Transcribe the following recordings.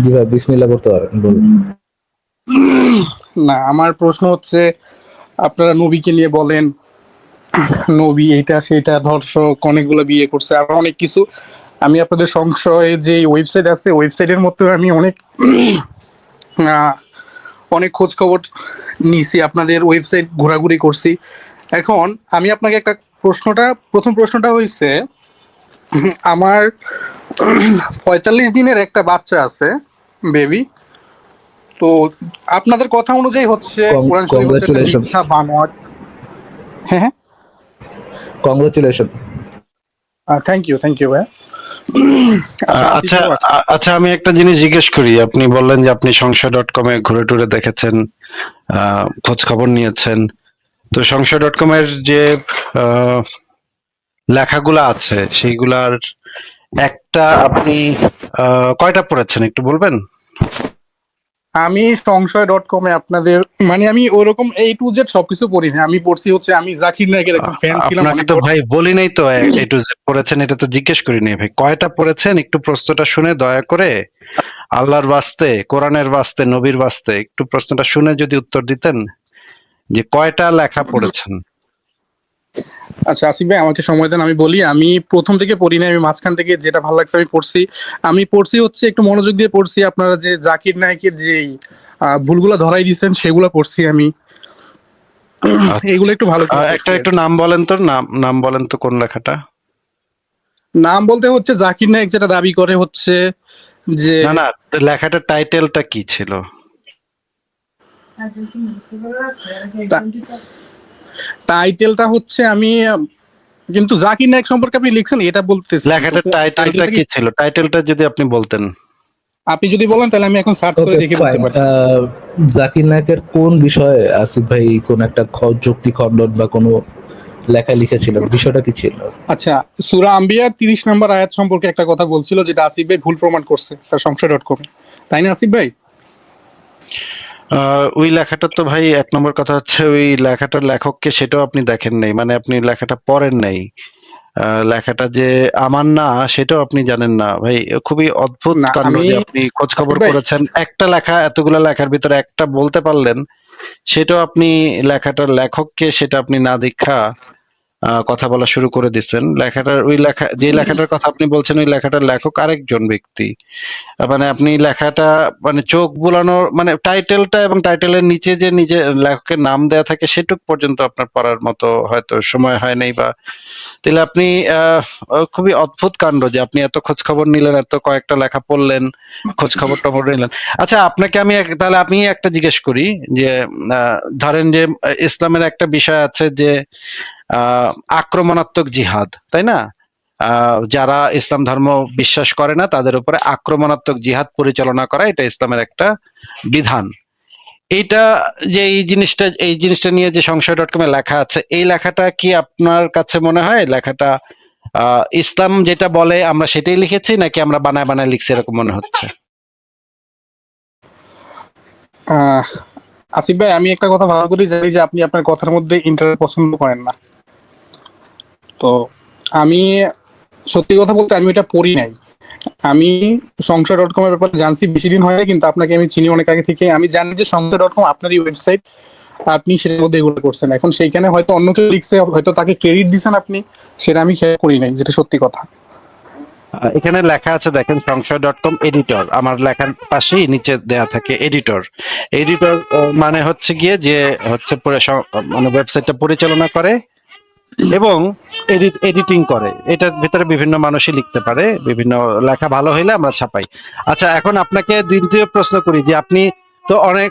জি ভাই, বিসমিল্লাহ করতে পারেন, বলুন। না, আমার প্রশ্ন হচ্ছে, আপনারা নবীকে নিয়ে বলেন, নবী এটা সেটা, ধর্ষক, অনেকগুলো বিয়ে করছে, আর অনেক কিছু। আমি আপনাদের সংশয়ে যে ওয়েবসাইট আছে, ওয়েবসাইটের মধ্যে আমি অনেক আহ, অনেক খোঁজ খবর নিছি, আপনাদের ওয়েবসাইট ঘোরাঘুরি করছি। এখন আমি আপনাকে একটা প্রথম প্রশ্নটা হয়েছে, আমার 45 দিনের একটা বাচ্চা আছে, বেবি। তো আপনাদের কথা অনুযায়ী হচ্ছে কোরআন শরীফ হচ্ছে একটা কংগ্রাচুলেশনস। মিথ্যা বানোয়াট। হ্যাঁ, হ্যাঁ। কংগ্রাচুলেশন। থ্যাংক ইউ ভাই। আচ্ছা, আসিফ আচ্ছা, ভাইও আছে। আচ্ছা, আমি একটা জিনিস জিজ্ঞেস করি। আপনি বললেন যে আপনি সংশয়.com-এ ঘুরে টুরে দেখেছেন, খোঁজ খবর নিয়েছেন। তো সংশয়.com এর যে আহ, লেখাগুলা আছে সেইগুলার একটা আপনি কয়টা পড়েছেন একটু বলবেন? আমি সংশয়.com-এ আপনাদের, মানে আমি ওরকম A to Z সবকিছু পড়ি না। আমি পড়ছি হচ্ছে, আমি জাকির নায়কের একজন ফ্যান ছিলাম আপনাকে অনেক তো বড়। ভাই বলি নাই তো A to Z পড়েছেন, এটা তো জিজ্ঞেস করি নাই ভাই। কয়টা পড়েছেন একটু প্রশ্নটা শুনে দয়া করে, আল্লাহর বাস্তে, কোরআনের বাস্তে, নবীর বাস্তে একটু প্রশ্নটা শুনে যদি উত্তর দিতেন যে কয়টা লেখা পড়েছেন। আচ্ছা, আসিফ ভাই আমাকে সময় দেন, আমি বলি। আমি প্রথম থেকে পড়ি না, আমি মাঝখান থেকে যেটা ভালো লাগছে আমি পড়ছি। আমি পড়ছি হচ্ছে, একটু মনোযোগ দিয়ে পড়ছি। আপনারা যে জাকির নায়কের যে ভুলগুলো ধরাই দিচ্ছেন সেগুলো পড়ছি আমি। আচ্ছা, এইগুলো একটু ভালো করে একটা পড়ছি আর একটু কি। নাম বলেন তো, নাম বলেন তো কোন লেখাটা। নাম বলতে হচ্ছে, জাকির নায়ক যেটা দাবি করে হচ্ছে যে, না না, লেখাটার টাইটেলটা কি ছিল? টাইটেলটা হচ্ছে, আমি কিন্তু জাকির নায়ক সম্পর্কে আপনি লিখছেন এটা বলতেছেন তো, লেখাটার টাইটেলটা টাইটেলটা কি? কি ছিল? টাইটেলটা যদি আপনি বলতেন। আপনি যদি বলেন তাহলে আমি এখন সার্চ করে ওকে, দেখে বলতে ফাইন। পারি। জাকির নায়কের কোন বিষয়ে আসিফ ভাই কোন একটা যুক্তি খণ্ডন বা কোনো লেখা লিখেছিলেন? বিষয়টা কি ছিল? আচ্ছা, সূরা আম্বিয়ার 30 নম্বর আয়াত সম্পর্কে একটা কথা বলছিল, যেটা আসিফ ভাই ভুল প্রমাণ করছে তার সংশয়.com এ, তাই না আসিফ ভাই? ওই লেখাটা তো ভাই, এক নম্বর কথা হচ্ছে ওই লেখাটার লেখককে সেটাও আপনি দেখেন নাই, মানে আপনি লেখাটা পড়েন নাই। লেখাটা যে আমার না সেটাও আপনি জানেন না ভাই। খুবই অদ্ভুত না, কাণ্ড আমি যে আপনি খোঁজ আসিফ খবর ভাই, করেছেন, একটা লেখা এতগুলা লেখার ভিতরে একটা বলতে পারলেন, সেটাও আপনি লেখাটার লেখককে সেটা আপনি না দেখা কথা বলা শুরু করে দিচ্ছেন। লেখাটার ওই লেখা, যে লেখাটার কথা আপনি বলছেন, ওই লেখাটার লেখক আরেকজন ব্যক্তি। মানে আপনি লেখাটা, মানে চোখ বুলানোর, মানে টাইটেলটা এবং টাইটেলের নিচে যে নিজে লেখকের নাম দেয়া থাকে সেটুক পর্যন্ত আপনার পড়ার মতো হয়তো সময় হয় নাই, বা তাহলে আপনি খুবই অদ্ভুত কাণ্ড যে আপনি এত খোঁজ খবর নিলেন, এত কয়েকটা লেখা পড়লেন, খোঁজ খবর টবর নিলেন। আচ্ছা, আপনাকে আমি তাহলে আমি একটা জিজ্ঞেস করি যে ধরেন যে ইসলামের একটা বিষয় আছে যে আহ আক্রমণাত্মক জিহাদ, তাই না? যারা ইসলাম ধর্ম বিশ্বাস করে না তাদের উপরে আক্রমণাত্মক জিহাদ পরিচালনা করা, এটা ইসলামের একটা বিধান। এইটা, যে এই জিনিসটা নিয়ে যে সংশয়.com এ লেখা আছে, এই লেখাটা কি আপনার কাছে মনে হয় লেখাটা ইসলাম যেটা বলে আমরা সেটাই লিখেছি, নাকি আমরা বানায় বানায় লিখছি এরকম মনে হচ্ছে? আহ, আসিফ ভাই, আমি একটা কথা ভালো করে জানি যে আপনি আপনার কথার মধ্যে ইন্টারনেট পছন্দ করেন না। তো আমি সত্যি কথা বলতে, আমি এটা পড়ি নাই। আমি সংশয়.com এর ব্যাপারে জানছি বেশি দিন হয় না, কিন্তু আপনাকে আমি চিনি অনেক আগে থেকে। আমি জানি যে সংশয়.com আপনারই ওয়েবসাইট, আপনি সেটার মধ্যে এগুলো করছেন। এখন সেইখানে হয়তো অন্য কেউ লিখছে, হয়তো তাকে ক্রেডিট দিচ্ছেন আপনি, সেটা আমি খেয়াল করি নাই, যেটা সত্যি কথা। এখানে লেখা আছে দেখেন, সংশয়.com এডিটর, আমার লেখার পাশেই নিচে দেয়া থাকে এডিটর। এডিটর মানে হচ্ছে গিয়ে যে হচ্ছে মানে ওয়েবসাইটটা পরিচালনা করে এবং এডিটিং করে। এটার ভিতরে বিভিন্ন মানুষই লিখতে পারে, বিভিন্ন লেখা ভালো হইলে আমরা ছাপাই। আচ্ছা, এখন আপনাকে দ্বিতীয় প্রশ্ন করি যে আপনি তো অনেক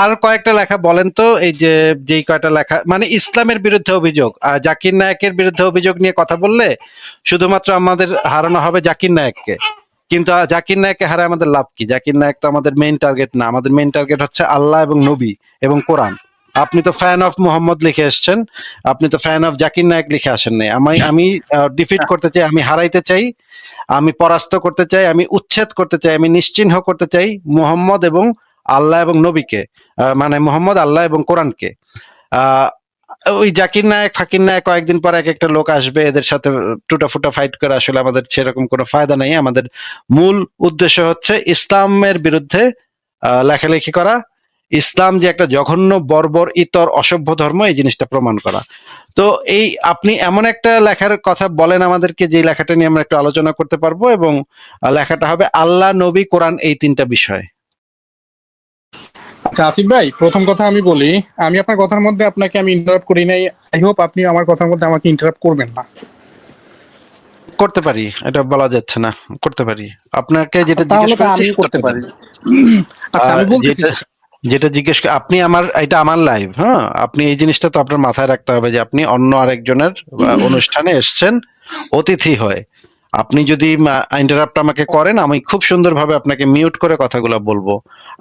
আর কয়েকটা লেখা বলেন তো, এই যে যেই কয়টা লেখা মানে ইসলামের বিরুদ্ধে অভিযোগ, জাকির নায়েকের বিরুদ্ধে অভিযোগ নিয়ে কথা বললে শুধুমাত্র আমাদের হারানো হবে জাকির নায়েককে, কিন্তু জাকির নায়েককে হারায় আমাদের লাভ কি? জাকির নায়েক তো আমাদের মেইন টার্গেট না, আমাদের মেইন টার্গেট হচ্ছে আল্লাহ এবং নবী এবং কোরআন। আপনি তো ফ্যান অফ মোহাম্মদ লিখে এসছেন, আপনি তো ফ্যান অফ জাকির নায়েক লিখে আসেন নাই। আমি ডিফিট করতে চাই, আমি হারাইতে চাই, আমি পরাস্ত করতে চাই, আমি উচ্ছেদ করতে চাই, আমি নিশ্চিহ্ন করতে চাই মোহাম্মদ এবং আল্লাহ এবং নবীকে, মানে মোহাম্মদ, আল্লাহ এবং কোরআনকে। আহ ওই জাকির নায়েক ফাকির নায়েক কয়েকদিন পর এক একটা লোক আসবে, এদের সাথে টুটা ফুটা ফাইট করে আসলে আমাদের সেরকম কোনো ফায়দা নাই। আমাদের মূল উদ্দেশ্য হচ্ছে ইসলামের বিরুদ্ধে লেখালেখি করা, ইসলাম যে একটা জঘন্য বর্বর ইতর অসভ্য ধর্ম এই জিনিসটা প্রমাণ করা। তো এই আপনি এমন একটা লেখার কথা বলেন আমাদেরকে, যে লেখাটা নিয়ে আমরা একটু আলোচনা করতে পারবো, এবং লেখাটা হবে আল্লাহ, নবী, কোরআন, এই তিনটা বিষয়। আচ্ছা আসিফ ভাই, প্রথম কথা আমি বলি, আমি আপনার কথার মধ্যে আপনাকে আমি ইন্টারাপ্ট করি নাই। আই হোপ আপনি আমার কথার মধ্যে আমাকে ইন্টারাপ্ট করবেন না। করতে পারি, এটা বলা যাচ্ছে না, করতে পারি। আপনাকে যেটা জিজ্ঞেস তাহলে তো করেছি আমিও করতে উত্তরটা পারি। দেন। আচ্ছা আমি বলতেছি, যেটা যেটা জিজ্ঞেস আপনি আমার, এটা আমার লাইভ, হ্যাঁ, আপনি এই জিনিসটা তো আপনার মাথায় রাখতে হবে যে আপনি অন্য আরেকজনের অনুষ্ঠানে এসছেন অতিথি হয়ে। আপনি যদি ইন্টারাপ্ট আমাকে করেন, আমি খুব সুন্দরভাবে আপনাকে মিউট করে কথাগুলো বলবো,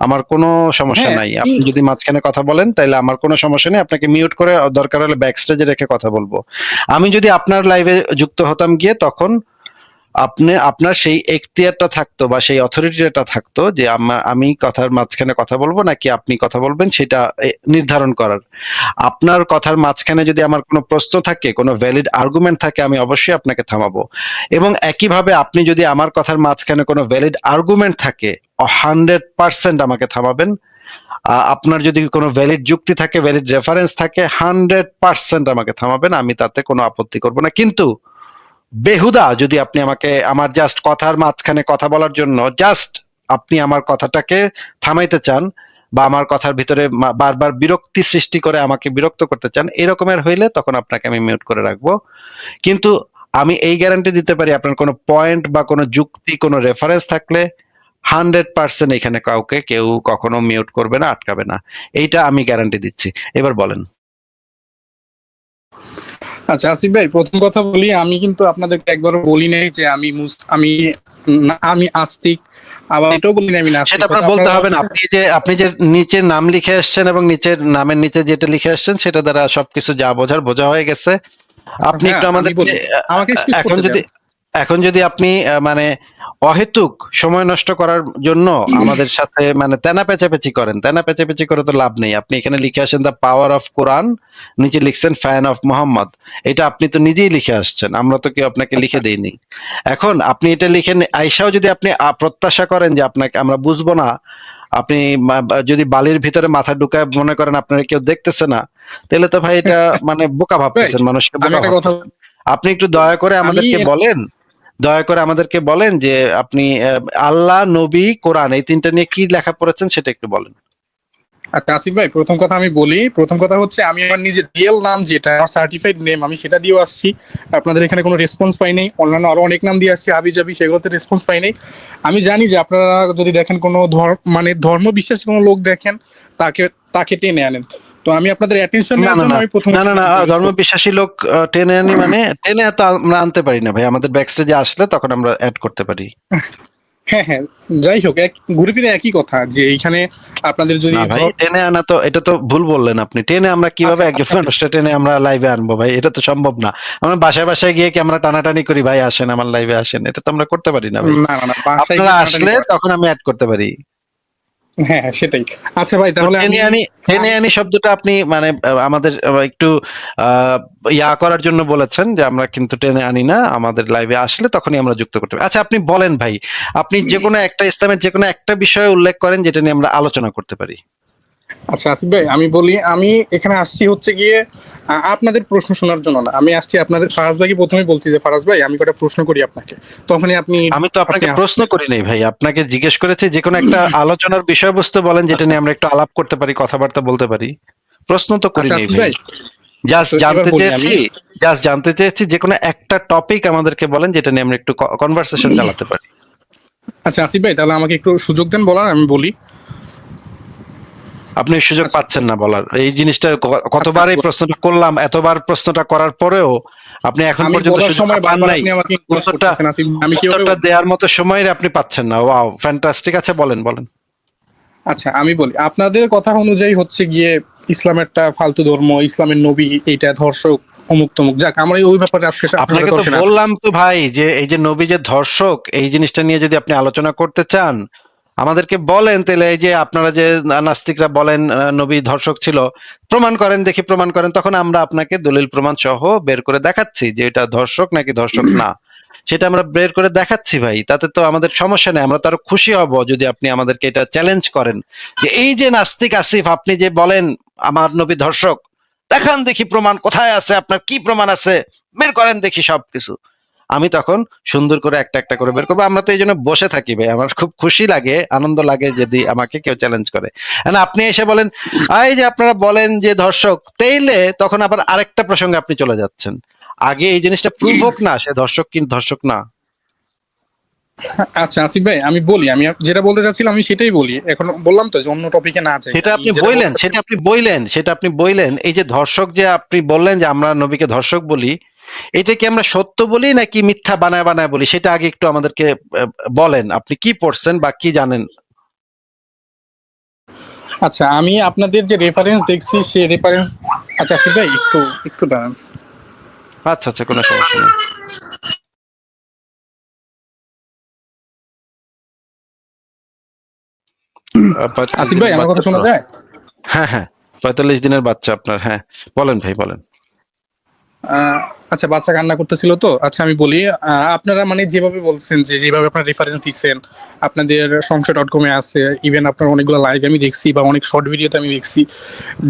আমার কোনো সমস্যা হ্যাঁ নাই। আপনি যদি মাঝখানে কথা বলেন তাহলে আমার কোনো সমস্যা নেই, আপনাকে মিউট করে দরকার হলে ব্যাক স্টেজে রেখে কথা বলবো। আমি যদি আপনার লাইভে যুক্ত হতাম গিয়ে, তখন আপনি আপনার সেই এখতিয়ারটা থাকতো বা সেই অথরিটিটা থাকতো যে আমি কথার মাঝখানে কথা বলবো নাকি আপনি কথা বলবেন, সেটা নির্ধারণ করার। আপনার কথার মাঝখানে যদি আমার কোনো প্রশ্ন থাকে, কোনো ভ্যালিড আর্গুমেন্ট থাকে, আমি অবশ্যই আপনাকে থামাবো। এবং একইভাবে আপনি যদি আমার কথার মাঝখানে কোনো ভ্যালিড আর্গুমেন্ট থাকে, 100% আমাকে থামাবেন। আপনার যদি কোনো ভ্যালিড যুক্তি থাকে, ভ্যালিড রেফারেন্স থাকে, 100% আমাকে থামাবেন, আমি তাতে কোনো আপত্তি করব না। কিন্তু বেহুদা যদি আপনি আমাকে আমার জাস্ট কথার মাঝখানে কথা বলার জন্য জাস্ট আপনি আমার কথাটাকে থামাইতে চান, বা আমার কথার ভিতরে বারবার বিরক্তি সৃষ্টি করে আমাকে বিরক্ত করতে চান, এরকমের হইলে তখন আপনাকে আমি মিউট করে রাখবো। কিন্তু আমি এই গ্যারান্টি দিতে পারি, আপনার কোনো পয়েন্ট বা কোনো যুক্তি, কোনো রেফারেন্স থাকলে 100% এখানে কাউকে কেউ কখনো মিউট করবে না, আটকাবে না, এইটা আমি গ্যারান্টি দিচ্ছি। এবার বলেন। আচ্ছা আসিফ ভাই, প্রথম কথা বলি, আমি কিন্তু আপনাদেরকে একবারও বলি নাই যে আমি আমি আস্তিক, আবার এটাও বলি না আমি নাস্তিক। সেটা আপনার বলতে হবে না। আপনি যে নিচে নাম লিখে আসছেন এবং নিচের নামের নিচে যেটা লিখে আসছেন সেটা দ্বারা সবকিছু যা বোঝার বোঝা হয়ে গেছে। আপনি হ্যাঁ একটু আমি আমাদেরকে বলি, আমাকে শেষ এখন করতে যদি দেন। এখন যদি আপনি মানে অহেতুক সময় নষ্ট করার জন্য আমাদের সাথে মানে তেনা পেঁচাপেচি করেন, তেনা পেঁচাপেচি করে তো লাভ নেই। আপনি এখানে লিখে আসেন দ্য পাওয়ার অফ কোরআন, নিচে লিখছেন ফ্যান অফ মোহাম্মদ, এটা আপনি তো নিজেই লিখে আসছেন, আমরা তো কেউ আপনাকে লিখে দেইনি। এখন আপনি এটা লিখে আইসাও যদি আপনি প্রত্যাশা করেন যে আপনাকে আমরা বুঝবো না, আপনি যদি বালির ভিতরে মাথা ঢুকায় মনে করেন আপনারা কেউ দেখতেছে না, তাহলে তো ভাই এটা মানে বোকা ভাবতেছেন, মানুষকে আমি বোকা একটা কথা, ভাবতেছেন। আপনি একটু দয়া করে আমাদেরকে বলেন, দয়া করে আমাদেরকে বলেন যে আপনি আল্লাহ, নবী, কোরআন এই তিনটা নিয়ে কি লেখা পড়েছেন সেটা একটু বলেন। আচ্ছা আসিফ ভাই, প্রথম কথা আমি বলি, প্রথম কথা হচ্ছে আমি আমার নিজের রিয়েল নাম যেটা আমার সার্টিফাইড নেম, আমি সেটা দিয়েও আসছি, আপনাদের এখানে কোনো রেসপন্স পাই নাই। অন্যান্য আরো অনেক নাম দিয়ে আসছি হাবি জাবি, সেগুলোতে রেসপন্স পাই নাই। আমি জানি যে আপনারা যদি দেখেন কোনো ধর্ম বিশ্বাসী কোনো লোক দেখেন, তাকে তাকে টেনে আনেন। তো আমি আপনাদের অ্যাটেনশন না নেওয়ার না জন্য না আমি প্রথম না না না ধর্ম বিশ্বাসী লোক টেনে আনি মানে টেনে তো আমরা আনতে পারি না ভাই, আমাদের ব্যাকস্টেজে আসলে তখন আমরা অ্যাড করতে পারি। হ্যাঁ হ্যাঁ, যাই হোক, ঘুরে ফিরে একই কথা যে এইখানে আপনাদের যদি না ভাই, টেনে আনা তো এটা তো ভুল বললেন আপনি। টেনে আমরা কিভাবে আচ্ছা একজন আচ্ছা, মানুষটা টেনে আমরা লাইভে আনবো ভাই? এটা তো সম্ভব না। আমরা বাসায় বাসায় গিয়ে কি আমরা টানাটানি করি, ভাই আসেন আমার লাইভে আসেন, এটা তো আমরা করতে পারি না ভাই। না না না, বাসায় আপনারা গিয়ে টানাটানি আসলে করা যায়। তখন আমি অ্যাড করতে পারি। হ্যাঁ হ্যাঁ সেটাই। আচ্ছা ভাই, তো তাহলে টেনে আনি, টেনে আনি শব্দটা আপনি মানে আমাদের একটু আহ ইয়া করার জন্য বলেছেন যে আমরা কিন্তু টেনে আনি না, আমাদের লাইভে আসলে তখনই আমরা যুক্ত করতে পারি। আচ্ছা আপনি বলেন ভাই, আপনি যে কোনো একটা ইসলামের যে কোনো একটা বিষয়ে উল্লেখ করেন যেটা নিয়ে আমরা আলোচনা করতে পারি। আচ্ছা আসিফ ভাই, আমি বলি, আমি এখানে আসছি হচ্ছে গিয়ে আপনাদের প্রশ্ন শোনার জন্য না। আমি আসছি আপনাদের, ফারাজ ভাইকে প্রথমে বলছি যে ফারাজ ভাই আমি কটা প্রশ্ন করি আপনাকে, তখনই আপনি আমি তো আপনাকে প্রশ্ন আসছেন। করি নাই ভাই, আপনাকে জিজ্ঞেস করেছি যে কোনো একটা আলোচনার বিষয়বস্তু বলেন যেটা নিয়ে আমরা একটু আলাপ করতে পারি, কথাবার্তা বলতে পারি। প্রশ্ন তো করি আচ্ছা নাই আসিফ ভাই। ভাই, জাস্ট তো এবার জানতে বলি আমি। চেয়েছি, জাস্ট জানতে চেয়েছি যে কোনো একটা টপিক আমাদেরকে বলেন যেটা নিয়ে আমরা একটু কনভারসেশন চালাতে পারি। আচ্ছা আসিফ ভাই, তাহলে আমাকে একটু সুযোগ দেন বলার, আমি বলি। আপনি সুযোগ আচ্ছা পাচ্ছেন না বলার, এই জিনিসটা কতবার এই প্রশ্নটা করলাম, এতবার প্রশ্নটা করার পরেও আপনি এখন আমি পর্যন্ত বলার সুযোগটা সময় পান বারবার নাই। আপনি আমাকে ইন্টারাপ্ট উত্তরটা করতেছেন আসিফ, আমি কিভাবে উত্তরটা দেওয়ার মতো সময় আপনি পাচ্ছেন না। Wow, fantastic. আচ্ছা বলেন বলেন। আচ্ছা আমি বলি, আপনাদের কথা অনুযায়ী হচ্ছে গিয়ে ইসলাম একটা ফালতু ধর্ম, ইসলামের নবী এইটা ধর্ষক, অমুক তমুক। যাক, আমরা ওই ব্যাপারে আজকে আপনার সাথে আপনাকে তো তর্কে না। বললাম তো ভাই যে এই যে নবী যে ধর্ষক, এই জিনিসটা নিয়ে যদি আপনি আলোচনা করতে চান, আমাদেরকে বলেন তাহলে, এই যে আপনারা যে নাস্তিকরা বলেন নবী ধর্ষক ছিল, প্রমাণ করেন দেখি, প্রমাণ করেন, তখন আমরা আপনাকে দলিল প্রমাণ সহ বের করে দেখাচ্ছি যে এটা ধর্ষক নাকি ধর্ষক না, সেটা আমরা বের করে দেখাচ্ছি ভাই। তাতে তো আমাদের সমস্যা নেই, আমরা তো আরো খুশি হব যদি আপনি আমাদেরকে এটা চ্যালেঞ্জ করেন যে এই যে নাস্তিক আসিফ, আপনি যে বলেন আমার নবী ধর্ষক, দেখান দেখি প্রমাণ কোথায় আছে, আপনার কি প্রমাণ আছে, বের করেন দেখি সবকিছু। আমি তখন সুন্দর করে একটা একটা করে বের করবো। আমরা তো এই জন্য বসে থাকি ভাই, আমার খুব খুশি লাগে, আনন্দ লাগে যদি আমাকে কেউ চ্যালেঞ্জ করে। And আপনি এসে বলেন এই যে আপনারা বলেন যে ধর্ষক, তাইলে তখন আবার আরেকটা প্রসঙ্গে আপনি চলে যাচ্ছেন। আগে এই জিনিসটা প্রুভ হোক না সে ধর্ষক কি ধর্ষক না। আচ্ছা আসিফ ভাই, আমি বলি, আমি যেটা বলতে চাচ্ছিলাম আমি সেটাই বলি। এখন বললাম তো যে অন্য টপিকে না যাই, সেটা আমি আপনি যেটা বললেন, বলতে সেটা আপনি বললেন, সেটা আপনি বললেন, এই যে ধর্ষক যে আপনি বললেন যে আমরা নবীকে ধর্ষক বলি, এটা কি আমরা সত্য বলি নাকি মিথ্যা বানায় বানায় বলি, সেটা আগে একটু আমাদেরকে বলেন। আপনি কি পড়ছেন বা কি জানেন? আচ্ছা, আমি আপনাদের যে রেফারেন্স দেখছি সেই রেফারেন্স, আচ্ছা আসিফ ভাই একটু একটু দাঁড়ান। আচ্ছা আচ্ছা, কোনো সমস্যা নেই। আসিফ ভাই আমার কথা শোনা যায়? হ্যাঁ হ্যাঁ, 45 দিনের বাচ্চা আপনার, হ্যাঁ বলেন ভাই বলেন। আচ্ছা, বাচ্চা কান্না করতেছিল তো। আচ্ছা আমি বলি, আপনারা মানে যেভাবে বলছেন, যে যেভাবে আপনারা রেফারেন্স দিচ্ছেন, আপনাদের সংশয়.com-এ আছে, ইভেন আপনার অনেকগুলো লাইভ আমি দেখছি বা অনেক শর্ট ভিডিওতে আমি দেখছি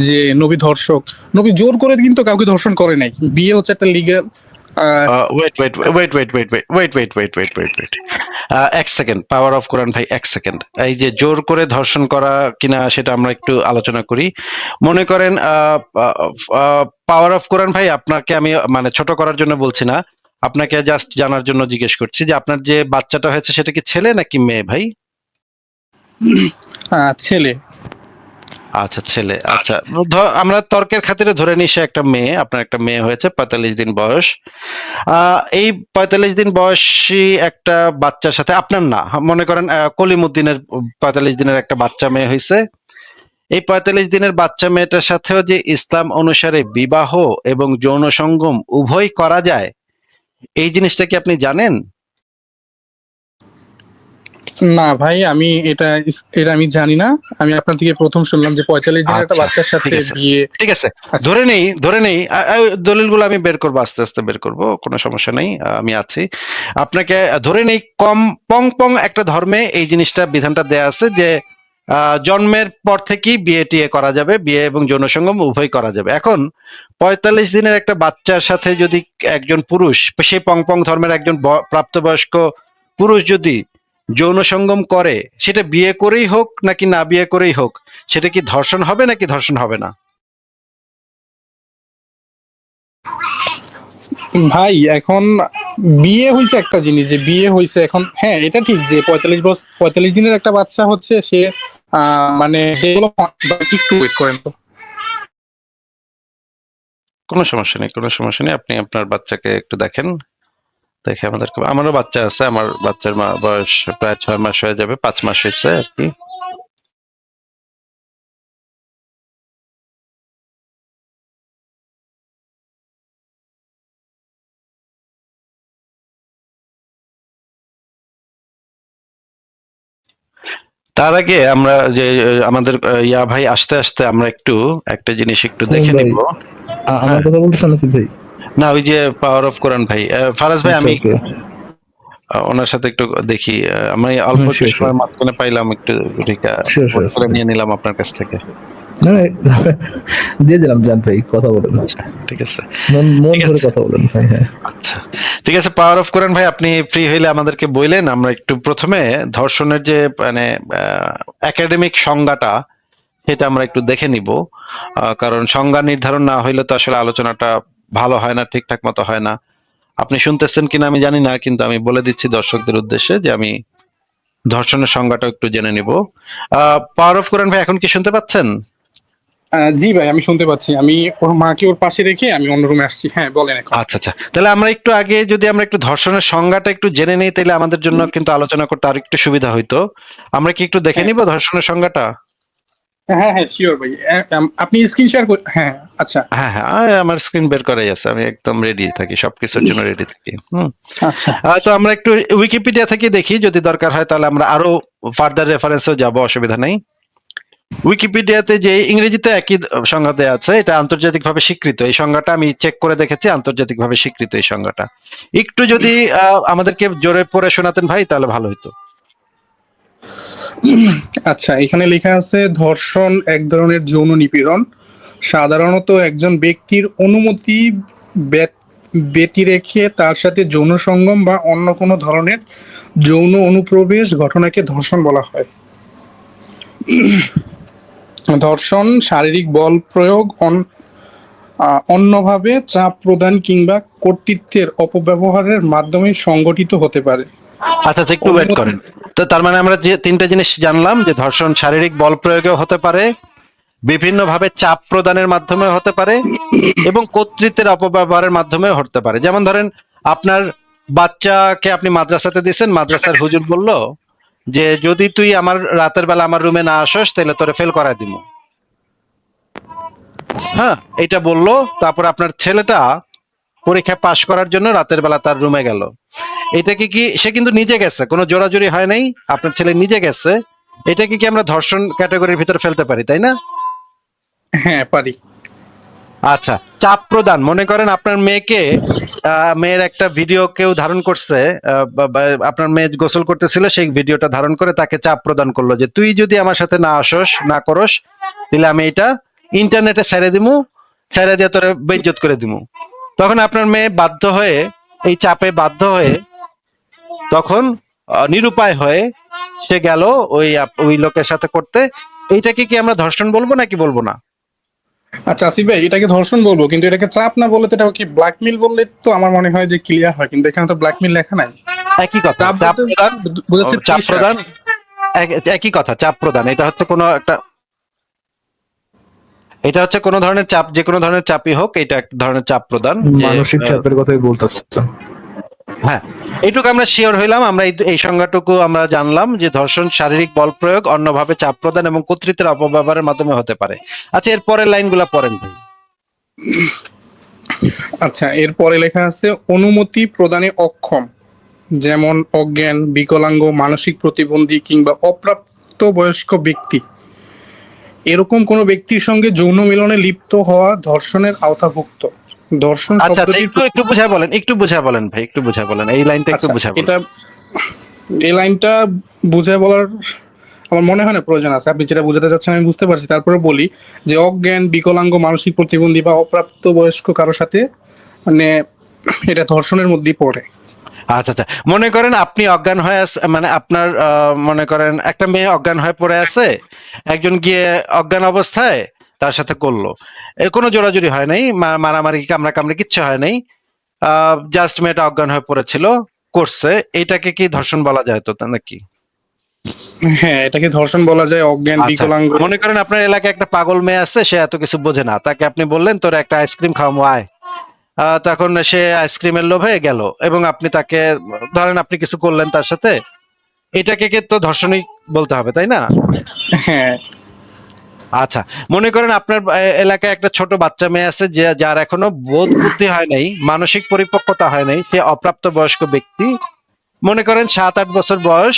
যে নবী ধর্ষক। নবী জোর করে কিন্তু কাউকে ধর্ষণ করে নাই। বিয়ে হচ্ছে একটা লিগ্যাল। ওয়েট, এক সেকেন্ড, পাওয়ার অফ কোরআন ভাই, এক সেকেন্ড। এই যে জোর করে ধর্ষণ করা কিনা সেটা আমরা একটু আলোচনা করি। মনে করেন পাওয়ার অফ কোরআন ভাই, আপনাকে আমি মানে ছোট করার জন্য বলছি না, আপনাকে জাস্ট জানার জন্য জিজ্ঞেস করছি যে আপনার যে বাচ্চাটা হয়েছে সেটা কি ছেলে নাকি মেয়ে ভাই? ছেলে। আচ্ছা ছেলে, আচ্ছা। আমরা তর্কের খাতিরে ধরে নিই সে একটা মেয়ে, আপনার একটা মেয়ে হয়েছে, 45 দিন বয়স। এই 45 দিন বয়সী একটা বাচ্চার সাথে আপনার না, মনে করেন কলিমুদ্দিনের 45 দিনের একটা বাচ্চা মেয়ে হয়েছে। এই 45 দিনের বাচ্চা মেয়েটার সাথেও যে ইসলাম অনুসারে বিবাহ এবং যৌন সঙ্গম উভয় করা যায়, এই জিনিসটা কি আপনি জানেন? না ভাই, আমি এটা এটা আমি জানি না। আমি আপনার থেকে প্রথম শুনলাম যে 45 দিনের একটা আচ্ছা, বাচ্চার সাথে ঠিক আছে, বিয়ে। ঠিক আছে। আচ্ছা, ধরে নেই দলিলগুলো আমি বের করবো, আস্তে আস্তে বের করবো, কোনো সমস্যা নেই, আমি আছি। আপনাকে ধরে নেই কম পং পং একটা ধর্মে এই জিনিসটা বিধানটা দেয়া আছে যে জন্মের পর থেকেই বিয়ে টিয়ে করা যাবে, বিয়ে এবং যৌন সঙ্গম উভয় করা যাবে। এখন 45 দিনের একটা বাচ্চার সাথে যদি একজন পুরুষ, সেই পং পং ধর্মের একজন প্রাপ্তবয়স্ক পুরুষ যদি যৌন সঙ্গম করে, সেটা বিয়ে করেই হোক নাকি না বিয়ে করেই হোক, সেটা কি ধর্ষণ হবে নাকি ধর্ষণ হবে না? ভাই এখন বিয়ে হইছে একটা জিনিস, যে বিয়ে হইছে এখন, হ্যাঁ এটা ঠিক যে 45 দিনের একটা বাচ্চা হচ্ছে সে মানে একটু ওয়েট করেন তো। কোনো সমস্যা নেই, কোনো সমস্যা নেই, আপনি আপনার বাচ্চাকে একটু দেখেন, দেখে আমাদেরকে। আমারও বাচ্চা আছে, আমার বাচ্চার বয়স প্রায় 6 মাস হয়ে যাবে, 5 মাস হয়েছে আর কি। তার আগে আমরা যে আমাদের ইয়া ভাই আসতে আসতে আমরা একটু একটা জিনিস একটু দেখে ভাই, নিব। আমার হ্যাঁ, কথা বলতেছেন আসিফ ভাই? না ওই যে পাওয়ার অফ কোরআন ভাই, ফারাজ ভাই, আচ্ছা, আমি ওকে। ওনার সাথে একটু দেখি, আমি অল্প হ্যাঁ, একটু শিওর শিওর সময় মাঝখানে পাইলাম, একটু শিওর শিওর ভোট আসিফ করে ভাই। নিয়ে নিলাম আপনার কাছ থেকে। না, দিয়ে দিলাম, জান ভাই, কথা বলেন, আচ্ছা, ঠিক আছে, মন মন ঠিক ভরে আছে, কথা বলেন ভাই। হ্যাঁ, আচ্ছা, ঠিক আছে। পাওয়ার অফ কোরআন ভাই, আপনি ফ্রি হইলে আমাদেরকে বললেন, আমরা একটু প্রথমে ধর্ষণের যে মানে একাডেমিক সংজ্ঞাটা সেটা আমরা একটু দেখে নিব। কারণ সংজ্ঞা নির্ধারণ না হইলে তো আসলে আলোচনাটা ভালো হয় না, ঠিকঠাক মতো হয় না। আপনি শুনতেছেন কিনা আমি জানি না, কিন্তু আমি বলে দিচ্ছি দর্শকদের উদ্দেশ্যে যে আমি ধর্ষণের সংজ্ঞাটা একটু জেনে নিব। পাওয়ার অফ কোরআন ভাই, এখন কি শুনতে পাচ্ছেন? জি ভাই, আমি শুনতে পাচ্ছি। আমি ওর মাকে ওর পাশে রেখে আমি অন্য রুমে আসছি। হ্যাঁ বলেন এখন। আচ্ছা আচ্ছা, তাহলে আমরা একটু আগে যদি আমরা একটু ধর্ষণের সংজ্ঞাটা একটু জেনে নিই, তাহলে আমাদের জন্য কিন্তু আলোচনা করতে আর একটু সুবিধা হইতো। আমরা কি একটু দেখে হ্যাঁ নিব ধর্ষণের সংজ্ঞাটা? হ্যাঁ হ্যাঁ শিওর ভাই, আপনি স্ক্রিন শেয়ার হ্যাঁ আচ্ছা হ্যাঁ হ্যাঁ আমার স্ক্রিন বের করাই আছে, আমি একদম রেডি থাকি, সবকিছুর জন্য রেডি থাকি। আচ্ছা। তো আমরা একটু উইকিপিডিয়া থেকে দেখি, যদি দরকার হয় তাহলে আমরা আরো ফার্দার রেফারেন্সেও যাব, অসুবিধা নেই। উইকিপিডিয়াতে যে ইংরেজিতে একই সংজ্ঞা দেওয়া আছে, এটা আন্তর্জাতিকভাবে স্বীকৃত। এই সংজ্ঞাটা আমি চেক করে দেখেছি, আন্তর্জাতিকভাবে স্বীকৃত এই সংজ্ঞাটা। একটু যদি আমাদেরকে জোরে পড়ে শোনাতেন ভাই তাহলে ভালো হতো। আচ্ছা, এখানে লেখা আছে ধর্ষণ এক ধরনের যৌন নিপীড়ন, সাধারণত একজন ব্যক্তির অনুমতি ব্যতিরেকে তার সাথে যৌন সঙ্গম বা অন্য কোনো ধরনের যৌন অনুপ্রবেশ ঘটনাকে ধর্ষণ বলা হয়। ধর্ষণ শারীরিক বল প্রয়োগ, অন্যভাবে চাপ প্রদান কিংবা কর্তৃত্বের অপব্যবহারের মাধ্যমে সংগঠিত হতে পারে। আচ্ছা আচ্ছা, একটু ওয়েট করেন। তো তার মানে আমরা যে তিনটা জিনিস জানলাম, যে ধর্ষণ শারীরিক বল প্রয়োগেও হতে পারে, বিভিন্ন ভাবে চাপ প্রদানের মাধ্যমে হতে পারে, এবং কর্তৃত্বের অপব্যবহারের মাধ্যমে হতে পারে। যেমন ধরেন আপনার বাচ্চাকে আপনি মাদ্রাসাতে দিয়েছেন, মাদ্রাসার হুজুর বলল যে যদি তুই আমার রাতের বেলা আমার রুমে না আসস তাহলে তোরে ফেল করায় দিব। হ্যাঁ, এটা বললো। তারপর আপনার ছেলেটা পরীক্ষা পাশ করার জন্য রাতের বেলা তার রুমে গেল। এটাকে কি, সে কিন্তু নিজে গেছে, কোনো জোরাজুরি হয় নাই, আপনার ছেলে নিজে গেছে, এটাকে কি আমরা ধর্ষণ ক্যাটাগরির ভিতরে ফেলতে পারি, তাই না? হ্যাঁ পারি। আচ্ছা, চাপ প্রদান, মনে করেন আপনার মেয়েকে মেয়ের একটা ভিডিও কেউ ধারণ করছে, আপনার মেয়ে গোসল করতেছিল, সেই ভিডিওটা ধারণ করে তাকে চাপ প্রদান করলো যে তুই যদি আমার সাথে না আসস না করস তাহলে আমি এটা ইন্টারনেটে ছেড়ে দিমু, ছেড়ে দিয়ে তোরে বেইজ্জত করে দিমু। তখন আপনার মেয়ে বাধ্য হয়ে, এই চাপে বাধ্য হয়ে, তখন নিরুপায় হয়ে সে গেল ওই লোকের সাথে করতে। এইটাকে কি আমরা ধর্ষণ বলবো নাকি বলবো না? আচ্ছা আসিফ ভাই, এটাকে ধর্ষণ বলবো, কিন্তু এটাকে চাপ না বললে তো এটা কি ব্ল্যাকমেল বললে তো আমার মনে হয় যে ক্লিয়ার হয়, কিন্তু এখানে তো ব্ল্যাকমেল লেখা নাই। একই কথা, চাপ চাপ বলতে প্রদান, বোঝাচ্ছে চাপ pressure। প্রদান, একই কথা, চাপ প্রদান। এটা হচ্ছে কোনো একটা, এটা হচ্ছে কোনো ধরনের চাপ, যে কোনো ধরনের চাপই হোক, এটা এক ধরনের চাপ প্রদান। মানসিক চাপের কথাই বলতেছে। হ্যাঁ, এইটুকু আমরা শিওর হইলাম, আমরা এই সংজ্ঞাটুকু আমরা জানলাম যে ধর্ষণ শারীরিক বল প্রয়োগ, অন্যভাবে চাপ প্রদান এবং কর্তৃত্বের অপব্যবহারের মাধ্যমে হতে পারে। আচ্ছা, এর পরের লাইনগুলো পড়েন ভাই। আচ্ছা, এরপরে লেখা আছে অনুমতি প্রদানে অক্ষম, যেমন অজ্ঞান, বিকলাঙ্গ, মানসিক প্রতিবন্ধী কিংবা অপ্রাপ্ত বয়স্ক ব্যক্তি, এরকম কোন ব্যক্তির সঙ্গে যৌন মিলনে লিপ্ত হওয়া ধর্ষণের আওতাভুক্ত। ধর্ষণ আচ্ছা আচ্ছা, শব্দটির একটু বুঝায় বলেন, একটু বুঝায় বলেন ভাই, একটু বুঝায় বলেন, এই লাইনটা একটু আচ্ছা, বুঝায় বলেন। এটা এই লাইনটা বুঝায় বলার আমার মনে হয় না প্রয়োজন আছে। আপনি যেটা বোঝাতে চাচ্ছেন আমি বুঝতে পারছি, তারপরে বলি যে অজ্ঞান, বিকলাঙ্গ, মানসিক প্রতিবন্ধী বা অপ্রাপ্ত বয়স্ক কারোর সাথে মানে এটা ধর্ষণের মধ্যেই পড়ে। আচ্ছা আচ্ছা, মনে করেন আপনি অজ্ঞান হয়ে মানে আপনার মনে করেন একটা মেয়ে অজ্ঞান হয়ে পড়ে আছে, একজন গিয়ে অজ্ঞান অবস্থায় তার সাথে করলো, কোনো জোরাজুরি হয় নাই, মারামারি কামড়াকামড়ি কিচ্ছু হয় নাই, জাস্ট মেয়েটা অজ্ঞান হয়ে পড়েছিল, করছে, এটাকে কি ধর্ষণ বলা যায় তো নাকি? হ্যাঁ, এটাকে ধর্ষণ বলা যায়। অজ্ঞান, আচ্ছা, বিকলাঙ্গ। মনে করেন আপনার এলাকায় একটা পাগল মেয়ে আছে, সে এত কিছু বোঝে না, তাকে আপনি বললেন তোর একটা আইসক্রিম খাওয়াবো আয়, তখন সে আইসক্রিমের লোভে গেল এবং আপনি তাকে, ধরেন আপনি কিছু করলেন তার সাথে, এটাকে তো ধর্ষণই বলতে হবে, তাই না? হ্যাঁ। আচ্ছা, মনে করেন আপনার এলাকায় একটা ছোট বাচ্চা মেয়ে আছে, যে যার এখনো বোধ বুদ্ধি হয় নাই, মানসিক পরিপক্কতা হয় নাই, সে অপ্রাপ্ত বয়স্ক ব্যক্তি, মনে করেন 7-8 বছর বয়স,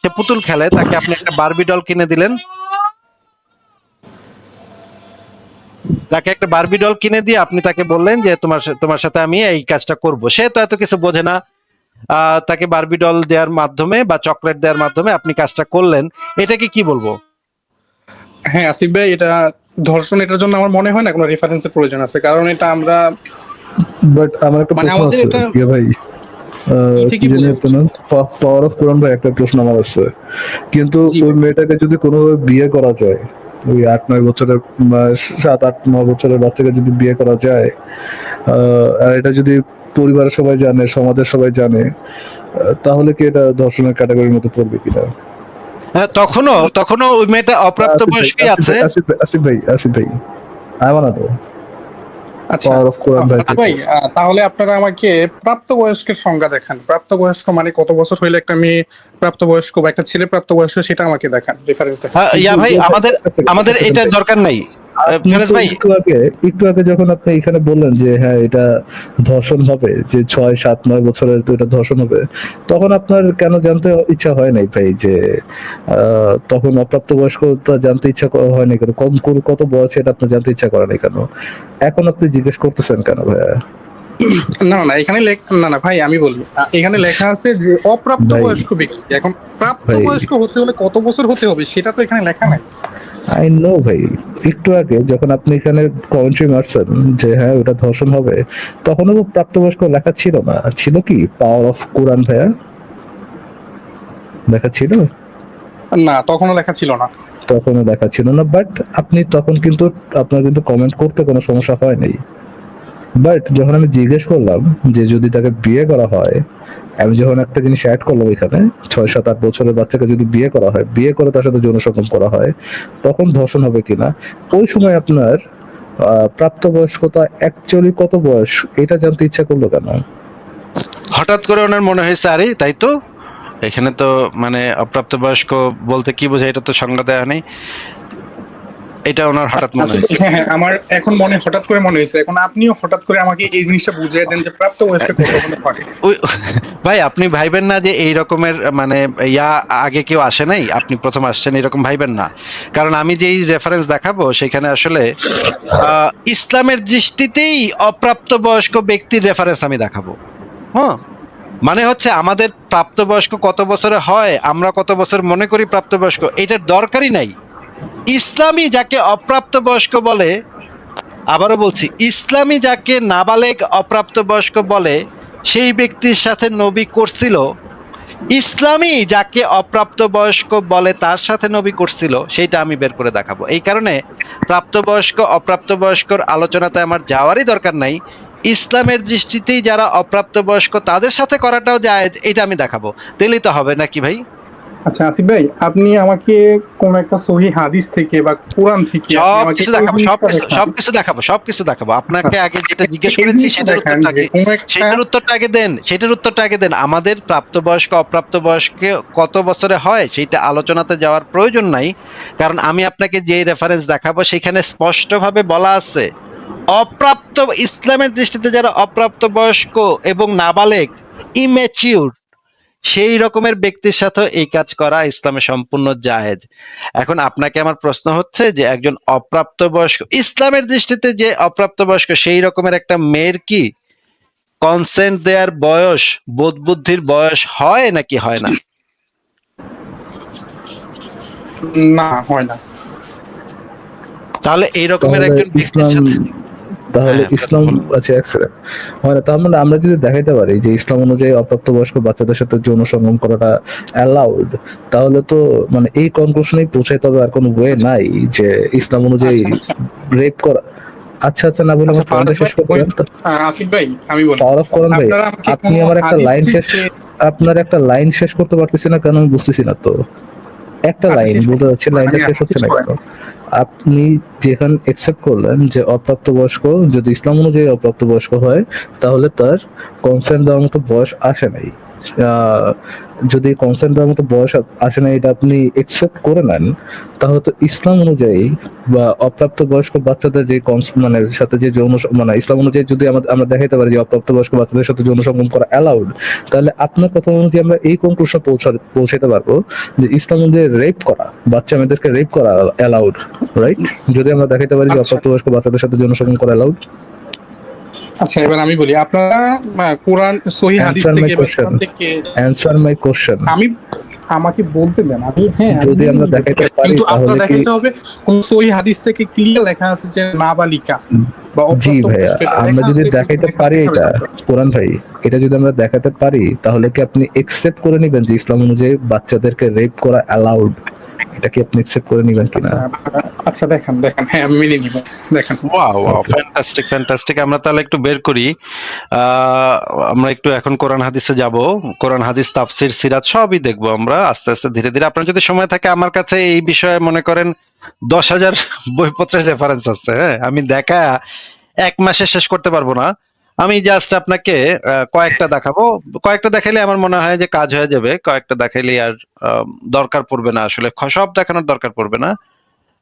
সে পুতুল খেলে, তাকে আপনি একটা বারবি ডল কিনে দিলেন, তাকে একটা বারবি ডল কিনে দিয়ে আপনি তাকে বললেন যে তোমার সাথে আমি এই কাজটা করব। সে তো এত কিছু বোঝে না, তাকে বারবি ডল দেওয়ার মাধ্যমে বা চকলেট দেওয়ার মাধ্যমে আপনি কাজটা করলেন, এটাকে কি বলবো? হ্যাঁ আসিফ ভাই, এটা ধর্ষণ, এটার জন্য আমার মনে হয় না কোনো রেফারেন্সের প্রয়োজন আছে, কারণ এটা আমরা বাট আমার একটা মানে প্রশ্ন আমাদের আছে এটা ইয়ে ভাই, কি জানি একটা না, পাওয়ার অফ কোরআন ভাই, একটা প্রশ্ন আমার আছে। কিন্তু জি ওই ভাই। মেয়েটাকে যদি কোনোভাবে বিয়ে করা যায়, ওই 8-9 বছরের বা 7-8-9 বছরের বাচ্চাকে যদি বিয়ে করা যায়, আর এটা যদি পরিবারের সবাই জানে, সমাজের সবাই জানে, তাহলে কি এটা ধর্ষণের ক্যাটাগরির মধ্যে পড়বে কিনা? হ্যাঁ, তখনও ওই মেয়েটা অপ্রাপ্ত বয়স্কই আছে। আসিফ ভাই, I wanna know. আচ্ছা পাওয়ার অফ কোরআন ভাই থেকে। ভাই, তাহলে আপনারা আমাকে প্রাপ্তবয়স্কের সংজ্ঞা দেখান। প্রাপ্তবয়স্ক মানে কত বছর হইলে একটা মেয়ে প্রাপ্তবয়স্ক বা একটা ছেলে প্রাপ্তবয়স্ক, সেটা আমাকে দেখান, রেফারেন্স দেখান। ইয়া ভাই, আমাদের আমাদের এটা দরকার নাই। আপনি ফেরেজ তো ভাই, একটু আগে যখন আপনি এখানে বললেন যে হ্যাঁ এটা ধর্ষণ হবে, যে 6, 7, 9 বছরের তো এটা ধর্ষণ হবে, তখন আপনার কেন জানতে ইচ্ছা হয় নাই ভাই যে তখন অপ্রাপ্তবয়স্কতা জানতে ইচ্ছা হয় নাই কেন? কত বয়সে এটা আপনার জানতে ইচ্ছা করে নাই কেন? এখন আপনি জিজ্ঞেস করতেছেন কেন ভাইয়া? না না, এখানে না না ভাই, আমি বলি, এখানে লেখা আছে যে ভাই অপ্রাপ্তবয়স্ক ব্যক্তি। এখন ভাই প্রাপ্তবয়স্ক হতে হলে কত বছর হতে হবে সেটা তো এখানে লেখা নাই। আই নো ভাই, একটু আগে যখন আপনি এখানে কমেন্ট্রি মারছেন যে হ্যাঁ ওটা ধর্ষণ হবে, তখনও প্রাপ্তবয়স্ক লেখা ছিল না। ছিল কি পাওয়ার অফ কোরআন ভাইয়া লেখা ছিল? না, তখনও লেখা ছিল না। তখনও লেখা ছিল না, বাট আপনি তখন কিন্তু আপনার কিন্তু কমেন্ট করতে কোনো সমস্যা হয় নাই। বাট যখন আমি জিজ্ঞেস করলাম যে যদি তাকে বিয়ে করা হয়, আমি যখন একটা জিনিস অ্যাড করলাম এখানে, 6, 7, 8 বছরের বাচ্চাকে যদি বিয়ে করা হয়, বিয়ে করে তার সাথে যৌন সঙ্গম করা হয়, তখন ধর্ষণ হবে কিনা, ওই সময় আপনার প্রাপ্তবয়স্কতা অ্যাকচুয়ালি কত বয়স এটা জানতে ইচ্ছা করলো কেন? হঠাৎ করে ওনার মনে হয়েছে আরে তাই তো, এখানে তো মানে অপ্রাপ্তবয়স্ক বলতে কি বোঝায় এটা তো সংজ্ঞা দেওয়া নেই, এটা ওনার হঠাৎ মনে আসলে হয়েছে। হ্যাঁ হ্যাঁ, আমার এখন হঠাৎ করে মনে হয়েছে। এখন আপনিও হঠাৎ করে আমাকে এই জিনিসটা বুঝিয়ে দেন যে প্রাপ্তবয়স্ক কত হলে হয়। ওই ভাই, আপনি ভাইবেন না যে এই রকমের মানে ইয়া আগে কেউ আসে নাই, আপনি প্রথম আসছেন এরকম ভাইবেন না। কারণ আমি যেই রেফারেন্স দেখাবো সেখানে আসলে ইসলামের দৃষ্টিতেই অপ্রাপ্তবয়স্ক ব্যক্তির রেফারেন্স আমি দেখাবো। হ্যাঁ, মানে হচ্ছে আমাদের প্রাপ্তবয়স্ক কত বছরে হয়, আমরা কত বছর মনে করি প্রাপ্তবয়স্ক, এটার দরকারই নাই। ইসলামী যাকে অপ্রাপ্তবয়স্ক বলে, আবারও বলছি, ইসলামী যাকে নাবালেগ অপ্রাপ্তবয়স্ক বলে, সেই ব্যক্তির সাথে নবী করছিল। ইসলামী যাকে অপ্রাপ্তবয়স্ক বলে তার সাথে নবী করছিল, সেইটা আমি বের করে দেখাবো। এই কারণে প্রাপ্তবয়স্ক অপ্রাপ্তবয়স্কর আলোচনাতে আমার যাওয়ারই দরকার নাই। ইসলামের দৃষ্টিতেই যারা অপ্রাপ্তবয়স্ক তাদের সাথে করাটাও জায়েজ, এটা আমি দেখাবো। তেলেই তো হবে নাকি ভাই? আচ্ছা আসিফ ভাই, আপনি আমাকে কোন একটা সহি হাদিস থেকে বা কোরআন থেকে আপনি আমাকে সবকিছু এই দেখাবো, জিনিসটা সবকিছু দেখান। সবকিছু দেখাবো, সবকিছু দেখাবো। আপনাকে আগে যেটা জিজ্ঞেস এই করেছি জিনিসটা সেটার দেখান উত্তরটা যে আগে, কোন একটা সেটার উত্তরটা আগে দেন, সেটার উত্তরটা আগে দেন। আমাদের প্রাপ্তবয়স্ক অপ্রাপ্তবয়স্ক কত বছরে হয় সেইটা আলোচনাতে যাওয়ার প্রয়োজন নাই, কারণ আমি আপনাকে যে রেফারেন্স দেখাবো সেখানে স্পষ্টভাবে বলা আছে অপ্রাপ্ত, ইসলামের দৃষ্টিতে যারা অপ্রাপ্তবয়স্ক এবং নাবালেগ, ইম্যাচিউর, সেই রকমের ব্যক্তির সাথে এই কাজ করা ইসলামে সম্পূর্ণ জায়েজ। এখন আপনাকে আমার প্রশ্ন হচ্ছে যে একজন অপ্রাপ্তবয়স্ক, ইসলামের দৃষ্টিতে যে অপ্রাপ্তবয়স্ক সেই রকমের একটা মেয়ের কি কনসেন্ট দেওয়ার বয়স, বোধ বুদ্ধির বয়স হয় নাকি হয় না? না হয় না। তাহলে এই রকমের তাহলে একজন ব্যক্তির ইসলাম সাথে, তাহলে হ্যাঁ ইসলাম বলুন। আচ্ছা এক সেকেন্ড, মানে তার মানে আমরা যদি দেখাইতে পারি যে ইসলাম অনুযায়ী অপ্রাপ্তবয়স্ক বাচ্চাদের সাথে যৌন সঙ্গম করাটা অ্যালাউড, তাহলে তো মানে এই কনক্লুশনেই পৌঁছাইতে হবে, আর কোনো ওয়ে নাই যে ইসলাম অনুযায়ী আচ্ছা আচ্ছা রেপ করা। আচ্ছা আচ্ছা, না বলে আচ্ছা আমার পয়েন্টটা ফারাজ ভাই, শেষ করতে পারেন তো? আসিফ ভাই আমি বলি, পাওয়ার অফ কোরআন ভাই, আপনারা আমাকে আপনি কোনো আমার একটা হাদিস লাইন শেষ, থেকে। আপনার একটা লাইন শেষ করতে পারতেছি না কেন আমি বুঝতেছি না তো। একটা আচ্ছা লাইন শেষ বলতে করেন, যাচ্ছে, লাইনটা শেষ হচ্ছে শেষ না করেন। কেন? আপনি যেখানে একসেপ্ট করলেন যে অপ্রাপ্তবয়স্ক যদি ইসলাম অনুযায়ী অপ্রাপ্তবয়স্ক হয়, তাহলে তার কনসেন্ট দেওয়ার মতো বয়স আসে নাই। যদি কনসেন্ট দেওয়ার মতো বয়স আসে না এটা আপনি একসেপ্ট করে নেন, তাহলে তো ইসলাম অনুযায়ী বা অপ্রাপ্তবয়স্ক বাচ্চাদের যে মানে সাথে যে যৌন মানে ইসলাম অনুযায়ী যদি আমরা দেখাইতে পারি যে অপ্রাপ্তবয়স্ক বাচ্চাদের সাথে যৌন সঙ্গম করা অ্যালাউড, তাহলে আপনার কথা অনুযায়ী আমরা এই কনক্লুশন পৌঁছাতে পারবো যে ইসলাম অনুযায়ী রেপ করা, বাচ্চা মেয়েদেরকে রেপ করা অ্যালাউড, রাইট? যদি আমরা দেখাইতে পারি যে আচ্ছা অপ্রাপ্তবয়স্ক বাচ্চাদের সাথে যৌন সঙ্গম করা অ্যালাউড। আচ্ছা, এবার আমি বলি, আপনারা কোরআন সহি হাদিস অ্যান্সার মাই থেকে বা কোশ্চেন, কোরআন থেকে। Answer my question. আমি আমাকে বলতে দেন, আমি হ্যাঁ আমি যদি মেনে আমরা নিবো, দেখাইতে পারি কিন্তু আপনারা তাহলে কি, দেখাইতে হবে কোন সহি হাদিস থেকে ক্লিয়ার লেখা আছে যে নাবালিকা বা জি ভাইয়া, অপ্রাপ্তবয়স্ক, এটা আমরা লেখা যদি আছে, এটা দেখাইতে দেখাতে পারি হবে এটা, আপনারা। কোরআন ভাই, এটা যদি আমরা দেখাতে পারি তাহলে কি আপনি একসেপ্ট করে নেবেন যে ইসলাম অনুযায়ী বাচ্চাদেরকে রেপ করা অ্যালাউড? এটা কি আপনি একসেপ্ট করে নেবেন কিনা? আচ্ছা দেখেন দেখেন, হ্যাঁ আমি মেনে নিব, দেখেন। ওয়াও ওয়াও, ওকে, ফ্যান্টাস্টিক ফ্যান্টাস্টিক। আমরা তাহলে একটু বের করি। আমরা একটু এখন কোরআন হাদিসে যাব। কোরআন হাদিস, তাফসির, সিরাত সবই দেখবো আমরা আস্তে আস্তে ধীরে ধীরে। আপনার যদি সময় থাকে, আমার কাছে এই বিষয়ে মনে করেন 10,000 বইপত্রের রেফারেন্স আছে। হ্যাঁ, আমি দেখা এক মাসে শেষ করতে পারবো না। আমি জাস্ট আপনাকে কয়েকটা দেখাবো। কয়েকটা দেখাইলে আমার মনে হয় যে কাজ হয়ে যাবে। কয়েকটা দেখাইলে আর দরকার পড়বে না আসলে। সব দেখানোর দরকার পড়বে না।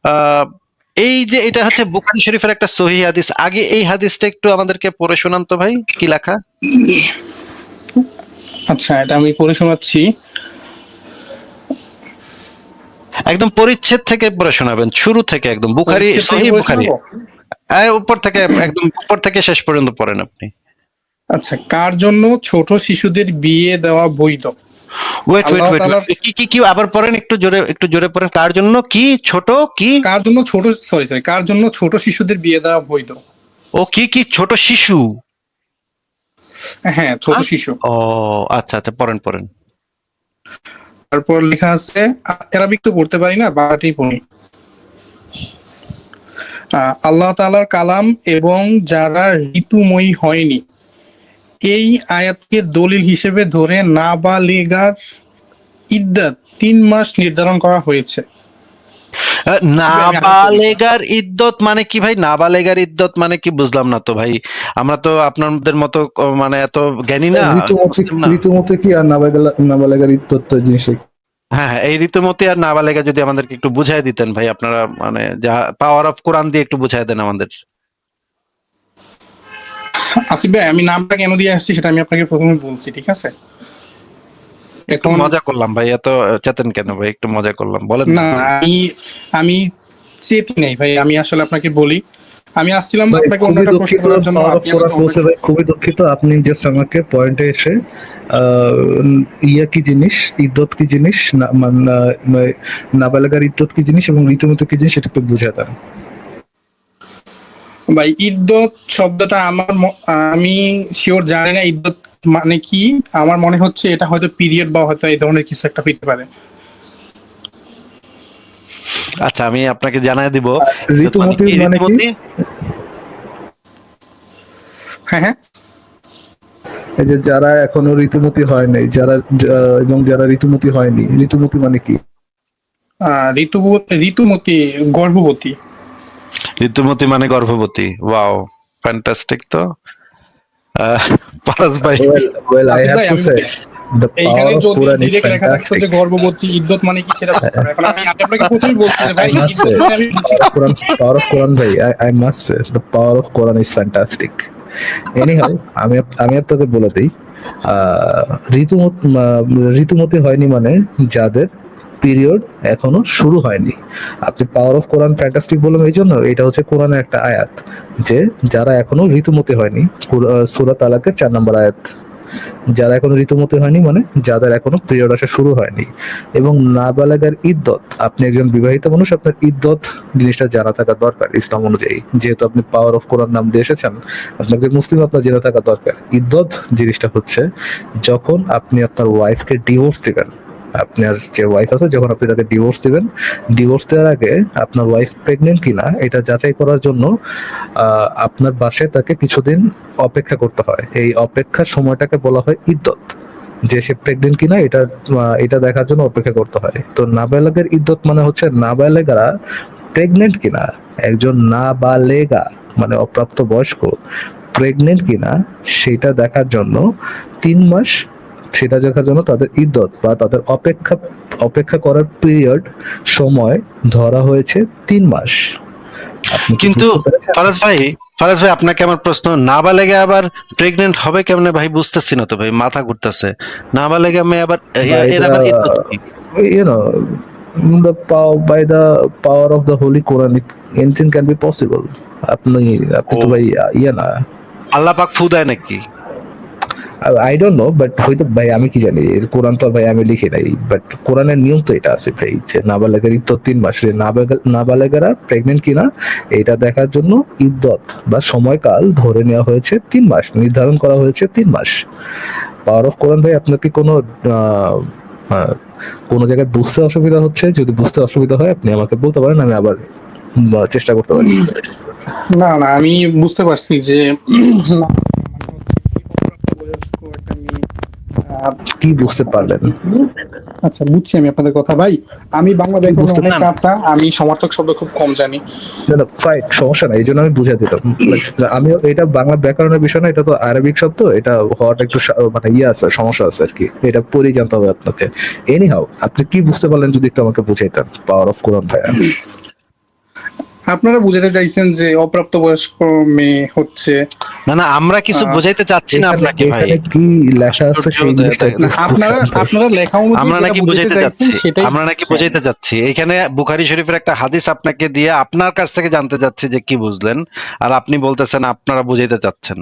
আহ, এই যে এটা হচ্ছে বুখারী শরীফের একটা সহিহ হাদিস। আগে এই হাদিসটা একটু আমাদেরকে পড়ে শোনান তো ভাই, কি লেখা? আচ্ছা, এটা আমি পড়ে শোনাচ্ছি। একদম পরিচ্ছেদ থেকে পড়ে শোনাবেন, শুরু থেকে একদম বুখারী, পরিচ্ছেদ থেকে সহিহ পড়ে বুখারী। শোনাবো? উপর থেকে একদম উপর থেকে শেষ পর্যন্ত পড়েন আপনি। আচ্ছা, কার জন্য ছোট শিশুদের বিয়ে দেওয়া বৈধ? ওয়েট ওয়েট আল্লাহ ওয়েট তাআলার কি কি কি আবার পড়েন, একটু জোরে পড়েন। কার জন্য কি ছোট কি? কার জন্য ছোট সরি সরি কার জন্য ছোট শিশুদের বিয়ে দেওয়া বৈধ? ও কি কি ছোট শিশু? হ্যাঁ, ছোট শিশু। ও আচ্ছা আচ্ছা, পড়েন পড়েন। তারপর লেখা আছে, অ্যারাবিক তো পড়তে পারি না, বাংলাতেই পড়ি। আল্লাহ তাআলার কালাম এবং যারা ঋতুময়ী হয়নি, এই আয়াতকে দলিল হিসেবে ধরে নাবালিগার ইদ্দাত 3 মাস নির্ধারণ করা হয়েছে। নাবালেগার ইদ্যত মানে কি ভাই? নাবালেগার ইদ্যত মানে কি বুঝলাম না তো ভাই। আমরা তো আপনাদের মতো মানে এত জ্ঞানী না, মুসলিম না। ঋতুমতি কি আর নাবালেগার ইত্যত্ত জিনিস হ্যাঁ হ্যাঁ, এই ঋতুমতি আর নাবালেগা যদি আমাদেরকে একটু বুঝাই দিতেন ভাই, আপনারা মানে যা পাওয়ার অফ কোরআন দিয়ে একটু বুঝাই দেন আমাদের। আসিফ ভাই, আমি নামটা কেন দিয়ে আসছি সেটা আমি আপনাকে প্রথমে বলছি, ঠিক আছে? একটু এখন মজা করলাম ভাই, এত চেতেন কেন ভাই? একটু মজা করলাম, বলেন না, না। আমি চেতি নাই ভাই, আমি আসলে আপনাকে বলি, আমি আসছিলাম ভাই, আপনাকে অন্য খুবই একটা প্রশ্ন দুঃখিত, করার জন্য। পাওয়ার অফ আপনি কোরআন আমাকে বলছে ভাই, খুবই দুঃখিত। আপনি জাস্ট আমাকে পয়েন্টে এসে আহ, ইয়া কি জিনিস, ইদ্যত কি জিনিস, নাবালেগার ইদ্যত কি জিনিস এবং ঋতুমতি কি জিনিস, সেটা একটু বুঝিয়ে দেন। ভাই, ইদ্যত শব্দটা আমি শিওর জানি না ইদ্যত মানে কি। আমার মনে হচ্ছে এটা হয়তো পিরিয়ড বা হয়তো এই ধরনের কিছু একটা হইতে পারে। আচ্ছা, আমি আপনাকে জানাই দিব। আর ঋতুমতি মানে কি? ঋতুমতি হ্যাঁ হ্যাঁ, এই যে যারা এখনো ঋতুমতি হয় নাই, এবং যারা ঋতুমতি হয়নি, ঋতুমতি মানে কি? ঋতুমতি গর্ভবতী। ঋতুমতি মানে গর্ভবতী। ওয়াও, ফ্যান্টাস্টিক তো। পারাস ভাই, Well, I আসিফ have ভাই, to আমি say, বলি, the এইখানে power of যদি Quran is ডিরেক্ট লেখা থাকতো যে fantastic. গর্ভবতী ইদ্যত মানে কি সেটা বলতে হবে। এখন আমি আপনাকে প্রথমেই বলছি যে ভাই, I must ইদ্যত say, মানে আমি বুঝি। power of Quran, ভাই, I must say, the power of Quran is fantastic. Anyhow, আমি আপনাকে বলে দিই, আহ, ঋতুমতি হয়নি মানে যাদের পিরিয়ড এখনো শুরু হয়নি। আপনি পাওয়ার অফ কোরআন ফ্যান্টাস্টিক বললেন এই জন্য, এটা হচ্ছে কোরআনের একটা আয়াত যে যারা এখনো ঋতুমতি হয়নি, সূরা তালাকের 4 নম্বর আয়াত। যারা এখনো ঋতুমতি হয়নি মানে যাদের এখনো পিরিয়ড আসা শুরু হয়নি। এবং নাবালেগার ইদ্যত, আপনি একজন বিবাহিত মানুষ, আপনার ইদ্যত জিনিসটা জানা থাকা দরকার ইসলাম অনুযায়ী। যেহেতু আপনি পাওয়ার অফ কোরআন নাম দিয়ে এসেছেন, আপনি একজন মুসলিম, আপনার জেনে থাকা দরকার। ইদ্যত জিনিসটা হচ্ছে যখন আপনি আপনার ওয়াইফকে ডিভোর্স দিবেন, আপনার যে ওয়াইফ আছে, যখন আপনি তাকে ডিভোর্স দিবেন, ডিভোর্স দেওয়ার আগে আপনার ওয়াইফ প্রেগনেন্ট কিনা এটা যাচাই করার জন্য আপনার বাসায় তাকে কিছুদিন অপেক্ষা করতে হয়। এই অপেক্ষার সময়টাকে বলা হয় ইদ্যত, যে সে প্রেগনেন্ট কিনা এটা দেখার জন্য অপেক্ষা করতে হয়। তো নাবালেগের ইদ্যত মানে হচ্ছে নাবালেগা প্রেগনেন্ট কিনা, একজন নাবালেগা মানে অপ্রাপ্ত বয়স্ক প্রেগনেন্ট কিনা সেটা দেখার জন্য 3 মাস, সেটা দেখার জন্য তাদের ইদ্যত বা তাদের অপেক্ষা করার পিরিয়ড সময় ধরা হয়েছে 3 মাস। আপনি কি কিন্তু বুঝতে পেরেছেন? ফারাজ ভাই আপনাকে আমার প্রশ্ন, নাবালেগা আবার প্রেগনেন্ট হবে কেমনে ভাই? বুঝতেছি না তো ভাই, মাথা ঘুরতেছে। নাবালেগা মেয়ে আবার এর আবার ইদ্যত কি? You know, by the power of the Holy Quran, anything can be possible. আপনি তো ভাই ইয়ে না, আল্লাহ পাক ফু দেয় নাকি? আই ডোন্ট নো, বাট হয়তো ভাই আমি কি জানি, এর কোরআন তো ভাই আমি লিখি নাই, বাট কোরআনের নিয়ম তো এটা আছে ভাই, যে নাবালেগের ইদ্যত 3 মাস। নাবালেগেরা প্রেগনেন্ট কিনা এটা দেখার জন্য ইদ্যত বা সময়কাল ধরে নেওয়া হয়েছে 3 মাস, নির্ধারণ করা হয়েছে 3 মাস। পাওয়ার অফ কোরআন ভাই, আপনাকে কোনো জায়গায় বুঝতে অসুবিধা হচ্ছে, যদি বুঝতে অসুবিধা হয় আপনি আমাকে বলতে পারেন, আমি আবার চেষ্টা করতে পারি। না না, আমি বুঝতে পারছি যে বয়স্ক একটা মেয়ে কি বুঝতে পারলেন? আচ্ছা, বুঝছি আমি আপনাদের কথা ভাই। আমি বাংলা ব্যাকরণে বুঝতে অনেক না, কাঁচা, আমি সমার্থক শব্দ খুব কম জানি। না ফাইট, সমস্যা নাই, এই জন্য আমি বুঝাই দিলাম। Like, আমিও এটা বাংলা ব্যাকরণের বিষয় না, এটা তো আরবিক শব্দ, এটা হওয়াটা একটু মানে ইয়ে আছে, সমস্যা আছে আর কি, এটা পড়েই জানতে হবে আপনাকে। এনি হাউ, আপনি কি বুঝতে পারলেন যদি একটু আমাকে বুঝাইতেন, পাওয়ার অফ কোরআন ভাইয়া। আপনারা বুঝাতে চাইছেন যে অপ্রাপ্তবয়স্ক মেয়ে হচ্ছে না না, আমরা কিছু আহ, বোঝাইতে চাচ্ছি না এখানে আপনাকে ভাই। এখানে কি লেখা আছে আশ্চর্য, সেই জিনিসটা একটু না, আপনারা বুঝছেন ভাই। আপনারা লেখা অনুযায়ী আমরা যেটা নাকি বুঝাতে বুঝাইতে চাইছেন যাচ্ছি, সেটাই আমরা নাকি বুঝছেন। বুঝাইতে যাচ্ছি, এখানে বুখারী শরীফের একটা হাদিস আপনাকে দিয়ে আপনার কাছ থেকে জানতে চাচ্ছি যে কি বুঝলেন, আর আপনি বলতেছেন আপনারা বুঝাইতে চাচ্ছেন।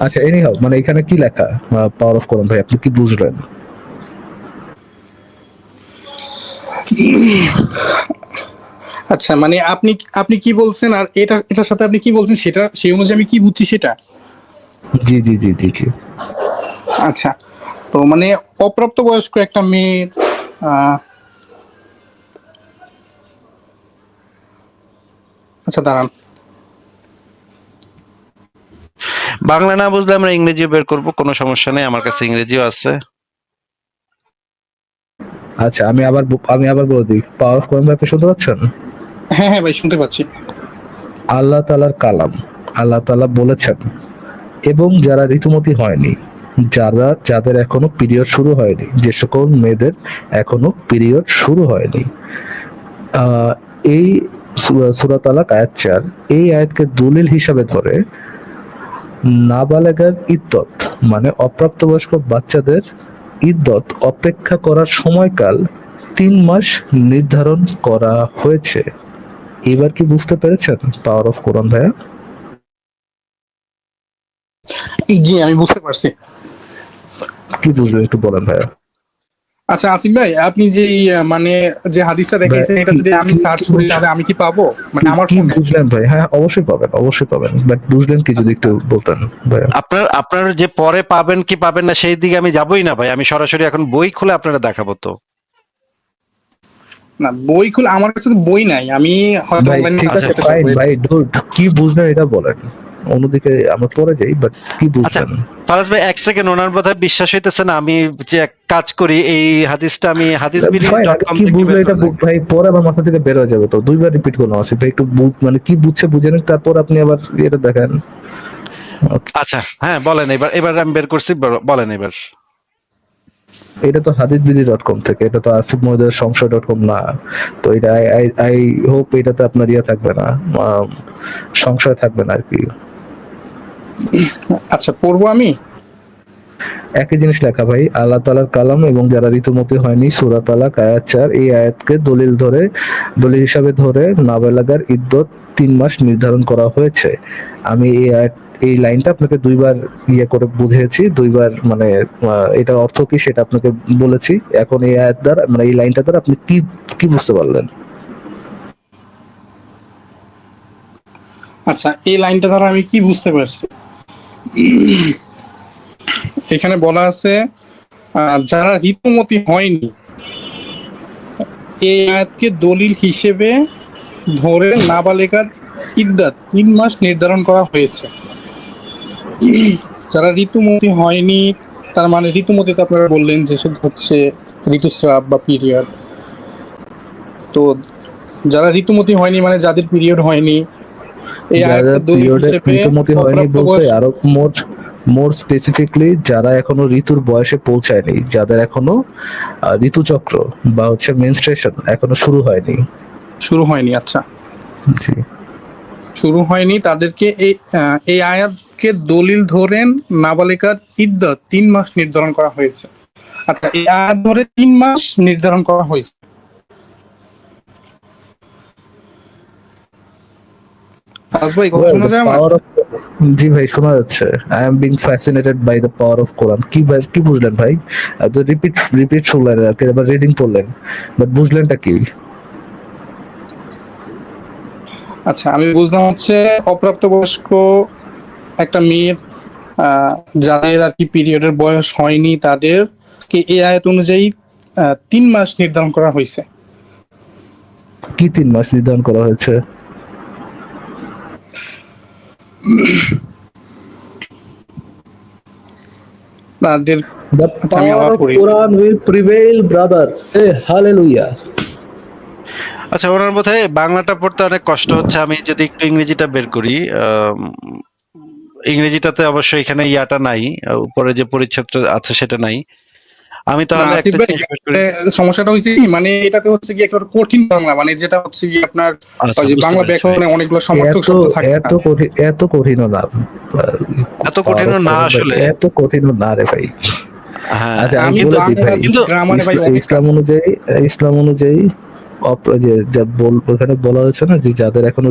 আচ্ছা এনি হাউ, মানে এখানে কি লেখা পাওয়ার অফ কোরআন ভাই, আপনি কি বুঝলেন? আচ্ছা, মানে আপনি আপনি কি বলছেন আর এটার সাথে আপনি কি বলছেন সেটা সেই অনুযায়ী আমি কি বুঝছি সেটা। জি জি জি জি জি। আচ্ছা, তো মানে অপ্রাপ্তবয়স্ক একটা মেয়ের আহ, আচ্ছা দাঁড়ান, বাংলা না বুঝলে আমরা ইংরেজিও বের করব, কোনো সমস্যা নেই, আমার কাছে ইংরেজিও আছে। আচ্ছা আমি আবার বলে দিই, পাওয়ার অফ কোরআন ভাই আপনি শুনতে পাচ্ছেন? হ্যাঁ হ্যাঁ ভাই শুনতে পাচ্ছি। আল্লাহ তাআলার কালাম, আল্লাহ তাআলা বলেছেন, এবং যারা ঋতুমতী হয়নি, যাদের এখনো পিরিয়ড শুরু হয়নি, যে সকল মেয়েদের এখনো পিরিয়ড শুরু হয়নি, আহ, এই সূরা তালাক আয়াত 4, এই আয়াতকে দলিল হিসাবে ধরে নাবালেগার ইদ্দত, মানে অপ্রাপ্তবয়স্ক বাচ্চাদের ইদ্দত অপেক্ষা করার সময়কাল 3 মাস নির্ধারণ করা হয়েছে। এবার কি বুঝতে পেরেছেন পাওয়ার অফ কোরআন ভাইয়া? জি আমি বুঝতে পারছি। কি বুঝলেন একটু বলেন ভাইয়া। আচ্ছা আসিফ ভাই, আপনি যে মানে যে হাদিসটা দেখাইছেন এটা যদি আমি সার্চ করি তাহলে আমি কি পাবো, মানে আমার কি ফোনে? বুঝলেন ভাই? হ্যাঁ অবশ্যই পাবেন, অবশ্যই পাবেন, বাট বুঝলেন কি যদি একটু বলতেন ভাইয়া। আপনার আপনার যে পরে পাবেন কি পাবেন না সেই দিকে আমি যাবই না ভাই, আমি সরাসরি এখন বই খুলে আপনারা দেখাবো তো। না, বই খুলে আমার কাছে তো বই নাই, আমি হয়তো ভাই অনলাইনে ঠিক সার্চ আছে করতে ফাইন পারবো। ভাই, ডুড কি বুঝলেন এটা বলেন, অন্যদিকে আমরা পরে যাই, বাট কি আচ্ছা বুঝলেন? ফারাজ ভাই, এক সেকেন্ড, ওনার বোধহয় বিশ্বাস হইতেছে না। আমি যে এক কাজ করি, এই হাদিসটা আমি হাদিসবিডি ফাইন, ডট আগে কম কি থেকে বুঝলো বের এটা করে দেখি। ভাই, পরে আমার মাথা থেকে বের হয়ে যাবে তো, দুইবার রিপিট করলাম আসিফ ভাই, একটু মানে কি বুঝছে বুঝে নিন, তারপর আপনি আবার এটা দেখেন। আচ্ছা হ্যাঁ বলেন, এবার এবার আমি বের করছি, বলেন এবার। এটা তো hadithbidi.com থেকে, এটা তো আসিফ মহিউদ্দিন সংশয়.com না। তো এটা আই হোপ এটাতে আপনার ইয়ে থাকবে না, সংশয় থাকবে না আর কি। আচ্ছা পড়বো আমি। একই জিনিস লেখা ভাই, আল্লাহ তাআলার কালাম এবং যারা ঋতুমতী হয়নি, সূরা তালাক আয়াত 4, এই আয়াতকে দলিল হিসাবে ধরে নাবালেগার ইদ্দত 3 মাস নির্ধারণ করা হয়েছে। আমি এই লাইনটা আপনাকে দুইবার ইয়ে করে বুঝিয়েছি, দুইবার মানে এটার অর্থ কি সেটা আপনাকে বলেছি। এখন এই আয়াত দ্বারা, মানে এই লাইনটা দ্বারা আপনি কি কি বুঝতে পারলেন? আচ্ছা, এই লাইনটা দ্বারা আমি কি বুঝতে পারছি, এখানে বলা আছে যারা ঋতুমতী হয়নি, এই আয়াতকে দলিল হিসেবে ধরে নাবালিকার ইদ্দাত 3 মাস নির্ধারণ করা হয়েছে। যারা ঋতুমতী হয়নি, তার মানে ঋতুমতীতে আপনারা বললেন যে সে হচ্ছে ঋতুস্রাব বা পিরিয়ড। তো যারা ঋতুমতী হয়নি মানে যাদের পিরিয়ড হয়নি, এই যারা আয়াতকে দলিল পিরিয়ডে হিসেবে ঋতুমতী হয়নি বলতে অপ্রাপ্তবয়স্ক। আরো মোর স্পেসিফিকলি যারা এখনো ঋতুর বয়সে পৌঁছায়নি, যাদের এখনো ঋতুচক্র বা হচ্ছে মেনস্ট্রুয়েশন এখনো শুরু হয়নি। শুরু হয়নি, আচ্ছা জি। শুরু হয়নি তাদেরকে এই আয়াতকে দলিল ধরেন নাবালিকার ইদ্দত 3 মাস নির্ধারণ করা হয়েছে। আচ্ছা, এই আয়াত ধরে 3 মাস নির্ধারণ করা হয়েছে। ফারাজ ভাই কথা Well, শোনা the যায় আমার? power of জি ভাই শোনা যাচ্ছে। I am being fascinated by the power of Quran. কি ভাই কি বুঝলেন ভাই? তো রিপিট শুনলেন আর কি, আবার রিডিং পড়লেন, বাট বুঝলেনটা কি? আচ্ছা, আমি বুঝলাম হচ্ছে অপ্রাপ্তবয়স্ক একটা মেয়ের যাদের আর কি পিরিয়ডের বয়স হয়নি তাদেরকে এই আয়াত অনুযায়ী 3 মাস নির্ধারণ করা হয়েছে। কি 3 মাস নির্ধারণ করা হয়েছে? তাদের The আচ্ছা, আমি power আবার of পড়ি। Quran will prevail, brother. Say hallelujah. আচ্ছা, ওনার বোধহয় বাংলাটা পড়তে অনেক কষ্ট হচ্ছে। আমি যদি একটু ইংরেজিটা বের করি, ইংরেজিটাতে অবশ্যই এখানে ইয়াটা নাই, উপরে যে পরিচ্ছেদটা আছে সেটা নাই। আমি না তাহলে আসিফ একটা ভাই, জিনিস বের করি। সমস্যাটা হয়েছে কি, মানে এটাতে হচ্ছে কি একটা কঠিন বাংলা, মানে যেটা হচ্ছে কি আপনার আচ্ছা, ওই যে বুঝতে বাংলা পেরেছি ভাই। ব্যাকরণে অনেকগুলো সমার্থক এত শব্দ থাকে না। এত কঠিনও না। এত কঠিনও না ভাই, আসলে। এত কঠিনও না রে ভাই। হ্যাঁ, আচ্ছা আমি আমি কিন্তু বলে দিই বাংলা ভাই, কিন্তু গ্রামারে ভাই অনেক ইসলাম কাছে। অনুযায়ী, ইসলাম অনুযায়ী যে ওখানে বলা হয়েছে না যে যাদের এখনো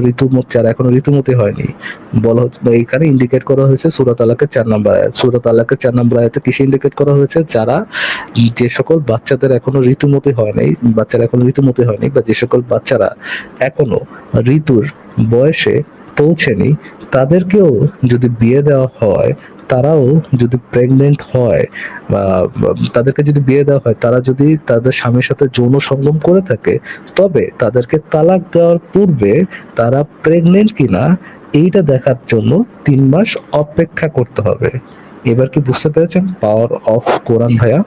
যারা এখনো ঋতুমতি হয়নি, বলা হচ্ছে এখানে ইন্ডিকেট করা হয়েছে সূরা তালাকের 4 নম্বর আয়াত। সূরা তালাকের 4 নম্বর আয়াতে কিসে ইন্ডিকেট করা হয়েছে? যারা, যে সকল বাচ্চাদের এখনো ঋতুমতি হয় নাই, বাচ্চারা এখনো ঋতুমতি হয়নি, বা যে সকল বাচ্চারা এখনো ঋতুর বয়সে পৌঁছেনি, তাদেরকেও যদি বিয়ে দেওয়া হয়, তারাও যদি প্রেগনেন্ট হয়, বা তাদেরকে যদি বিয়ে দেওয়া হয়, তারা যদি তাদের স্বামীর সাথে যৌন সঙ্গম করে থাকে, তবে তাদেরকে তালাক দেওয়ার পূর্বে তারা প্রেগনেন্ট কিনা এইটা দেখার জন্য 3 মাস অপেক্ষা করতে হবে। এবার কি বুঝতে পেরেছেন পাওয়ার অফ কোরআন ভাইয়া?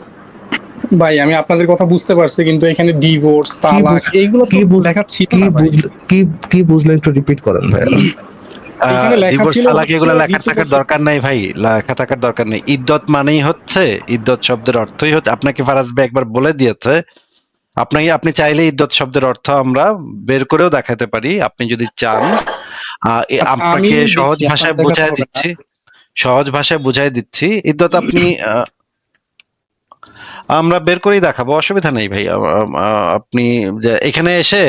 ভাই আমি আপনাদের কথা বুঝতে পারছি, কিন্তু এখানে ডিভোর্স, কি তালাক এইগুলো তো লেখা ছিল না ভাই। কি বুঝলেন একটু রিপিট করেন ভাইয়া। এখানে লেখা ডিভোর্স ছিল তালাক হচ্ছে এগুলো লেখার থাকার ঋতুবতী। দরকার নাই ভাই, লেখা থাকার দরকার নেই। ইদ্যত মানেই হচ্ছে, ইদ্যত শব্দের অর্থই হচ্ছে, আপনাকে ফারাজ ভাই একবার বলে দিয়েছে। আপনি চাইলে ইদ্যত শব্দের অর্থ আমরা বের করেও দেখাতে পারি, আপনি যদি চান। আচ্ছা আমি আপনাকে সহজ দেখি, আপনার ভাষায় দেখাতে বুঝাই হবে না। দিচ্ছি, সহজ ভাষায় বুঝাই দিচ্ছি। ইদ্যত আপনি আমরা বের করেই দেখাবো, অসুবিধা নেই ভাই। আপনি যে এখানে এসে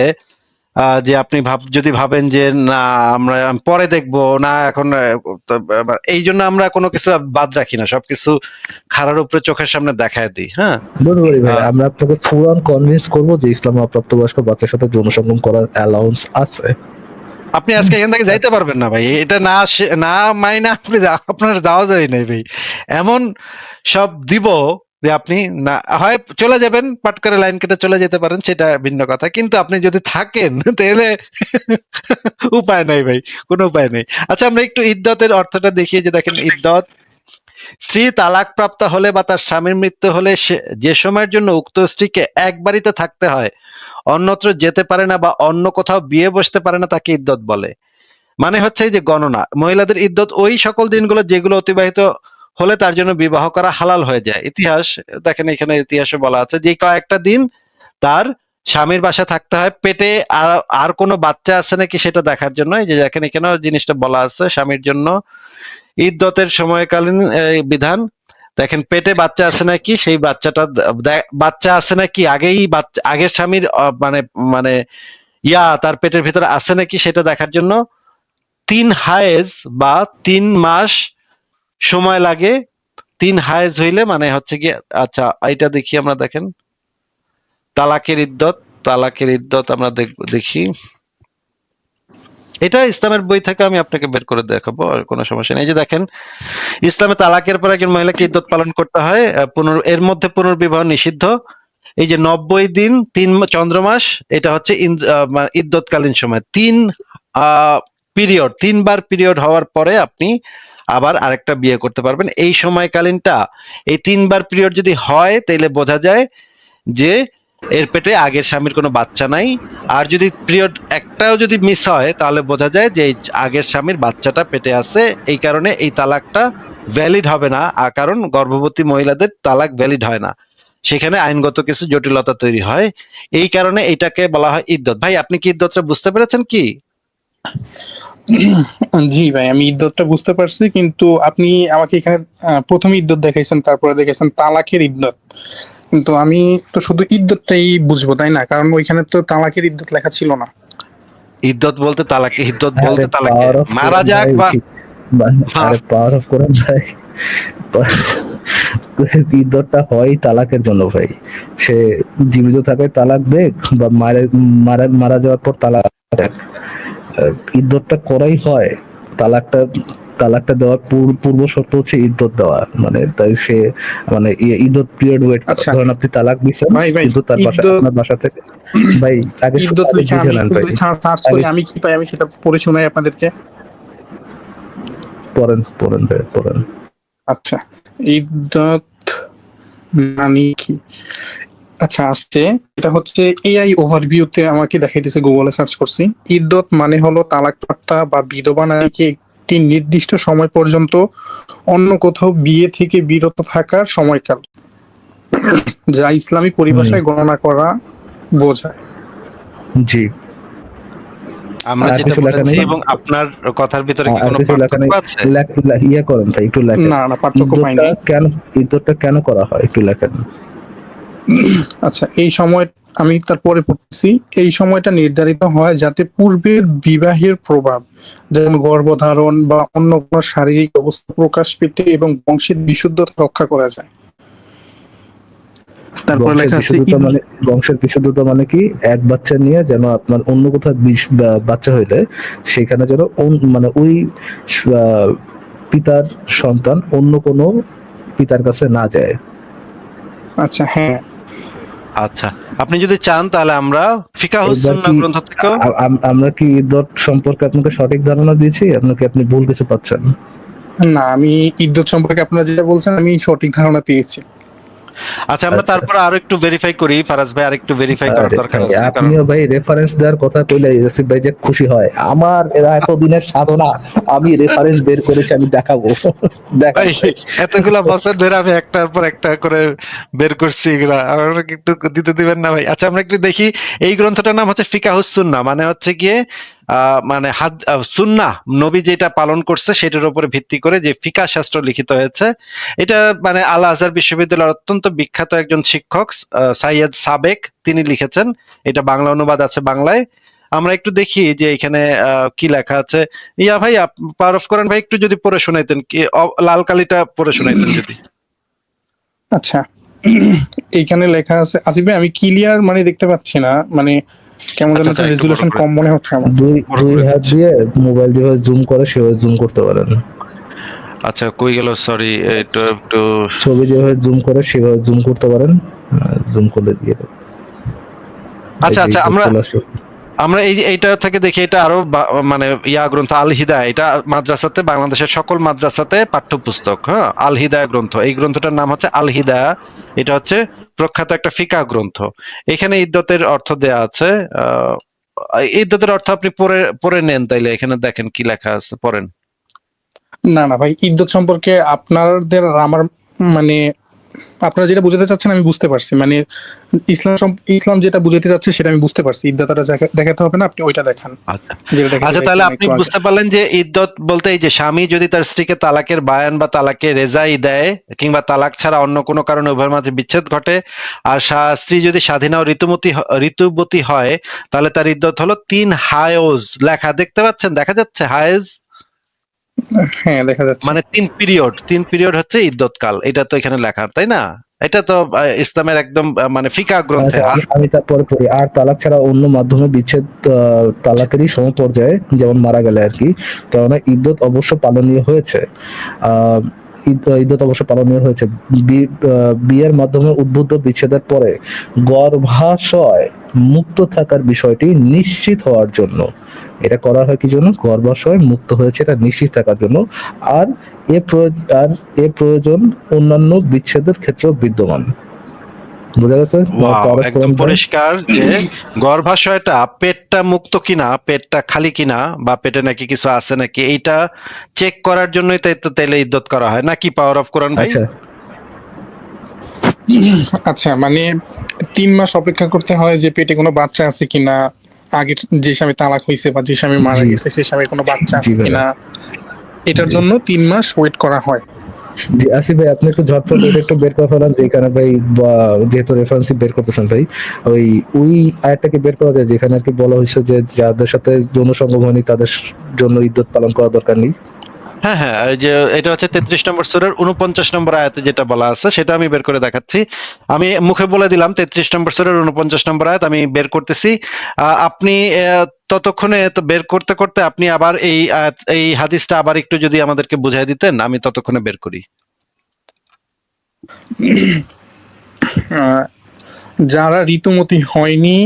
যে আপনি যদি ভাবেন যে না আমরা পরে দেখবো না, এখন এই জন্য আমরা কোনো কিছু বাদ রাখি না, সবকিছু খাড়ার উপরে চোখের সামনে দেখায় দিই। হ্যাঁ, ডোন্ট ওয়ারি ভাই, আহ, আমরা আপনাকে ফুল অন কনভিন্স করবো যে ইসলামে অপ্রাপ্তবয়স্ক বাচ্চার সাথে যৌন সঙ্গম করার অ্যালাউন্স আছে। আপনি আজকে এখান থেকে যাইতে পারবেন না ভাই, এটা না মাইনা আপনি আপনার যাওয়া যায় নাই ভাই। এমন সব দিব যে আপনি না হয় চলে যাবেন, পাট করে লাইন কেটে চলে যেতে পারেন, সেটা ভিন্ন কথা, কিন্তু আপনি যদি থাকেন তাহলে উপায় নাই ভাই, কোনো উপায় নেই। আচ্ছা, আমরা একটু ইদ্যতের অর্থটা দেখিয়ে, যে দেখেন, ইদ্যত স্ত্রী তালাকপ্রাপ্ত হলে বা তার স্বামীর মৃত্যু হলে যে সময়ের জন্য উক্ত স্ত্রীকে এক বাড়িতে থাকতে হয়, অন্যত্র যেতে পারে না বা অন্য কোথাও বিয়ে বসতে পারে না, তাকে ইদ্যত বলে। মানে হচ্ছে এই যে গণনা, মহিলাদের ইদ্যত ওই সকল দিনগুলো যেগুলো অতিবাহিত হলে তার জন্য বিবাহ করা হালাল হয়ে যায়। ইতিহাস দেখেন, এখানে ইতিহাসে বলা আছে যে কয়েকটা দিন তার স্বামীর বাসা থাকতে হয়, পেটে আর কোনো বাচ্চা আছে নাকি সেটা দেখার জন্য। এই যে দেখেন, এখানেও জিনিসটা বলা আছে, স্বামীর জন্য ইদ্যতের সময়কালীন বিধান। দেখেন, পেটে বাচ্চা আছে নাকি, সেই বাচ্চাটা বাচ্চা আছে নাকি আগের স্বামীর মানে মানে তার পেটের ভিতরে আছে নাকি সেটা দেখার জন্য 3 হায়েজ বা 3 মাস সময় লাগে। 3 হায়েজ হইলে মানে হচ্ছে কি, আচ্ছা এটা দেখি আমরা, দেখেন তালাকের ইদ্যত আমরা দেখি, এটা ইসলামের বই থেকে আমি আপনাকে বের করে দেখাবো, আর কোনো সমস্যা নেই। এই যে দেখেন, ইসলামে তালাকের পর একজন মহিলাকে ইদ্যত পালন করতে হয়, এর মধ্যে পুনর্বিবাহ নিষিদ্ধ। এই যে 90 দিন 3 চন্দ্রমাস, এটা হচ্ছে ইদ্যতকালীন সময়। 3 বার পিরিয়ড হওয়ার পরে আপনি আবার আরেকটা বিয়ে করতে পারবেন। এই সময়কালীনটা, এই 3 বার পিরিয়ড যদি হয়, তাহলে বোঝা যায় যে এর পেটে আগের স্বামীর কোনো বাচ্চা নাই। আর যদি পিরিয়ড একটাও যদি মিস হয়, তাহলে বোঝা যায় যে আগের স্বামীর বাচ্চাটা পেটে আছে। এই কারণে এই তালাকটা ভ্যালিড হবে না, কারণ গর্ভবতী মহিলাদের তালাক ভ্যালিড হয় না, সেখানে আইনগত কিছু জটিলতা তৈরি হয়। এই কারণে এটাকে বলা হয় ইদ্যত। ভাই, আপনি কি ইদ্যতটা বুঝতে পেরেছেন কি? জি ভাই, আমি ইদ্যতটা বুঝতে পারছি, কিন্তু আপনি আমাকে এখানে প্রথমে ইদ্যত দেখাইছেন, তারপরে দেখাইছেন তালাকের ইদ্যত, কিন্তু আমি তো শুধু ইদ্যতটাই বুঝবো, তাই না? কারণ ওইখানে তো তালাকের ইদ্যত লেখা ছিল না। ইদ্যত বলতে আরে তালাকে পাওয়ার অফ মারা কোরআন যাক ভাই, বা আরে পাওয়ার অফ কোরআন ভাই, ইদ্যতটা হয় তালাকের জন্য ভাই। সে জীবিত থাকে তালাক দেখ, বা মারা যাওয়ার পর তালাক দেখ, ইদ্যতটা করাই হয়। তালাকটা তালাকটা দেওয়ার পূর্ব শর্ত হচ্ছে ইদ্যত দেওয়া, মানে তাই সে মানে ইদ্যত পিরিয়ড ওয়েট করা। আচ্ছা ধরেন আপনি তালাক দিচ্ছেন, ভাই, কিন্তু তার ইদ্যত আপনার বাসা থেকে, ভাই আগে ইদ্যত লিখে বুঝে আমি নেন একটু ভাই, যদি সার্চ করি আগে আমি কি পাই, আমি সেটা পড়ে শোনাই আপনাদেরকে। পড়েন ভাই পড়েন। আচ্ছা, ইদ্যত নানি কি? আচ্ছা আসছে, এটা হচ্ছে এআই ওভারভিউতে আমাকে দেখাইতেছে, গুগলে সার্চ করছি। ইদ্যত মানে হলো তালাকপ্রাপ্তা বা বিধবা নারীকে একটি নির্দিষ্ট সময় পর্যন্ত অন্য কোথাও বিয়ে থেকে বিরত থাকার সময়কাল, যা ইসলামী পরিভাষায় গণনা করা বোঝায়। জি। আমরা আর যেটা কিছু লেখা বলেছি নেই, এবং আপনার কথার ভিতরে কি আর কোনো কিছু লেখা নেই। পার্থক্য আছে? ইয়ে করেন ভাই, একটু লেখেন। না না, পার্থক্য পাই ইদ্যতটা নাই। কেন, ইদ্যতটা কেন করা হয় একটু লেখেন। আচ্ছা, এই সময় আমি তারপরে পড়তেছি। এই সময়টা নির্ধারিত হয় যাতে পূর্বের বিবাহের প্রভাব, যেমন গর্ভধারণ বা অন্য কোনো শারীরিক অবস্থা প্রকাশ পেতে এবং বংশের বিশুদ্ধতা রক্ষা করা যায়। তারপরে বংশের লেখা আছে বিশুদ্ধতা মানে, বংশের বিশুদ্ধতা মানে কি, এক বাচ্চা নিয়ে যেন আপনার অন্য কোথাও বাচ্চা হইলে সেখানে যেন মানে ওই পিতার সন্তান অন্য কোনো পিতার কাছে না যায়। আচ্ছা হ্যাঁ, আচ্ছা, আপনি যদি চান তাহলে আমরা ফিকাহুস এবার সুন্নাহ কি গ্রন্থ থেকেও আমরা কি ইদ্যত সম্পর্কে আপনাকে সঠিক ধারণা দিয়েছি, আপনাকে আপনি ভুল কিছু পাচ্ছেন? না আমি ইদ্যত সম্পর্কে আপনারা যেটা বলছেন আমি সঠিক ধারণা পেয়েছি। আচ্ছা, আমরা আচ্ছা। তারপর আরো একটু ভেরিফাই করি, ফারাজ ভাই আরেকটু ভেরিফাই করার আরে দরকার ভাই, আছে, কারণ আপনিও ভাই রেফারেন্স দেওয়ার কথা কইলে আসিফ ভাই যে খুশি হয়, আমার এরা এতদিনের সাধনা, আমি রেফারেন্স বের করেছি, আমি দেখাবো। দেখান ভাই ভাই। এতগুলা বছর ধরে আমি একটার পর একটা করে বের করছি এগুলা, আমাকে একটু দিতে দিবেন না ভাই? আচ্ছা, আমরা একটু দেখি। এই গ্রন্থটার নাম হচ্ছে ফিকাহুস সুন্নাহ, মানে হচ্ছে গিয়ে মানে সুন্নাহ, নবী যেটা পালন করছে সেটার উপরে ভিত্তি করে যে ফিকাহ শাস্ত্র লিখিত হয়েছে। এটা মানে আল আজহার বিশ্ববিদ্যালয়ের অত্যন্ত বিখ্যাত একজন শিক্ষক সাইয়্যেদ সাবেক, তিনি লিখেছেন। এটা বাংলা অনুবাদ আছে বাংলায়। আমরা একটু দেখি যে এখানে কি লেখা আছে। ইয়া ভাই, পাওয়ার অফ করেন ভাই, একটু যদি পড়ে শোনাইতেন, কি লাল কালিটা পড়ে শোনাইতেন যদি। আচ্ছা, এইখানে লেখা আছে আসিফ ভাই, আমি ক্লিয়ার মানে দেখতে পাচ্ছি না, মানে কেমন যেন আচ্ছা একটা আচ্ছা, একটু বড় রেজুলেশন করে, কম মনে হচ্ছে আমার। দুই বড় দুই করে হাত দিচ্ছি। দিয়ে মোবাইল যেভাবে জুম করে সেভাবে জুম করতে পারেন। আচ্ছা, কই গেল, সরি, একটু একটু। ছবি যেভাবে জুম করে সেভাবে জুম করতে পারেন, জুম করলে দিয়ে দেবে। এই আচ্ছা যে আচ্ছা, আমরা চলে আসলো। আমরা এইটা থেকে দেখি, এটা আরো মানে ইয়া গ্রন্থ আল হিদায়া, এটা মাদ্রাসাতে, বাংলাদেশের সকল মাদ্রাসাতে পাঠ্যপুস্তক। হ্যাঁ, আল হিদায়া গ্রন্থ, এই গ্রন্থটার নাম হচ্ছে আল হিদায়া। এটা হচ্ছে প্রখ্যাত একটা ফিকাহ গ্রন্থ। এখানে ইদ্যতের অর্থ দেয়া আছে। আহ ইদ্যতের অর্থ আপনি পড়ে পড়ে নেন, তাইলে এখানে দেখেন কি লেখা আছে, পড়েন। না না ভাই, ইদ্যত সম্পর্কে আপনাদের আর আমার মানে আপনারা যেটা বুঝাতে চাচ্ছেন আমি বুঝতে পারছি, মানে ইসলাম যেটা বুঝাতে চাচ্ছে সেটা আমি বুঝতে পারছি। ইদ্যতটা দেখাতে হবে না, আপনি ওইটা দেখান আচ্ছা যেটা আচ্ছা, তাহলে দেখাইছিলেন আপনি একটু আগে। বুঝতে পারলেন যে ইদ্যত বলতে এই যে স্বামী যদি তার স্ত্রীকে তালাকের বায়ান বা তালাকে রেজাই দেয়, কিংবা তালাক ছাড়া অন্য কোনো কারণে উভয়ের মাঝে বিচ্ছেদ ঘটে, আর স্ত্রী যদি স্বাধীনা ও ঋতুবতী হয়, তাহলে তার ইদ্যত হলো 3 হায়েজ। লেখা দেখতে পাচ্ছেন, দেখা যাচ্ছে হায়েজ হ্যাঁ দেখা যাচ্ছে। মানে 3 পিরিয়ড, 3 পিরিয়ড হচ্ছে ইদ্যৎকাল। এটা তো এখানে লেখা, তাই না? এটা তো ইসলামের একদম মানে ফিকাহ গ্রন্থে। আচ্ছা, আমি তারপরে পড়ি। আর তালাক ছাড়া অন্য মাধ্যমে বিচ্ছেদ তালাকেরই সমপর্যায়ে, যেমন মারা গেলে আর কি, কেননা ইদ্যত অবশ্য পালনীয় হয়েছে। আহ ইদ্যত অবশ্য পালনীয় হয়েছে। বিয়ের মাধ্যমে উদ্বুদ্ধ বিচ্ছেদের পরে গর্ভাশয় মুক্ত থাকার বিষয়টি নিশ্চিত হওয়ার জন্য। এটা করা হয় কি জন্য? গর্ভাশয় মুক্ত হয়েছে এটা নিশ্চিত থাকার জন্য। আর এ প্রয়োজন অন্যান্য বিচ্ছেদের ক্ষেত্রেও বিদ্যমান। বোঝা গেছে? ওয়াও, একদম পরিষ্কার যে গর্ভাশয়টা, পেটটা মুক্ত কিনা, পেটটা খালি কিনা, বা পেটে নাকি কিছু আছে নাকি, এইটা চেক করার জন্যই তাই তো তাইলে ইদ্যত করা হয় নাকি? পাওয়ার অফ কোরআন ভাই। আচ্ছা, আচ্ছা মানে 3 মাস অপেক্ষা করতে হয় যে পেটে কোনো বাচ্চা আছে কিনা, আগে যে স্বামী তালাক হয়েছে বা যে স্বামী মারা জি গেছে সেই স্বামীর কোনো বাচ্চা জি আছে ভাইয়া, কিনা, এটার জি জন্য 3 মাস ওয়েট করা হয়। জি। আসিফ ভাই, আপনি একটু ঝটপট এটা একটু বের করে ফেলান, যেখানে ভাই যেহেতু রেফারেন্স বের করতেছেন ভাই, ওই আয়াতটাকে বের করা যায় যেখানে আর কি বলা হয়েছে যে যাদের সাথে যৌন সঙ্গম হয়নি তাদের জন্য ইদ্যত পালন করা দরকার নেই। হ্যাঁ হ্যাঁ, এই যে এটা হচ্ছে 33 নম্বর সূরার 49 নম্বর আয়াতে যেটা বলা আছে সেটা আমি বের করে দেখাচ্ছি। আমি মুখে বলে দিলাম 33 নম্বর সূরার 49 নম্বর আয়াত আমি বের করতেছি। আপনি ততক্ষণে তো বের করতে করতে আপনি আবার এই হাদিসটা আবার একটু যদি আমাদেরকে বুঝাই দিতেন, আমি ততক্ষণে বের করি। আহ, যারা ঋতুমতি হয়নি,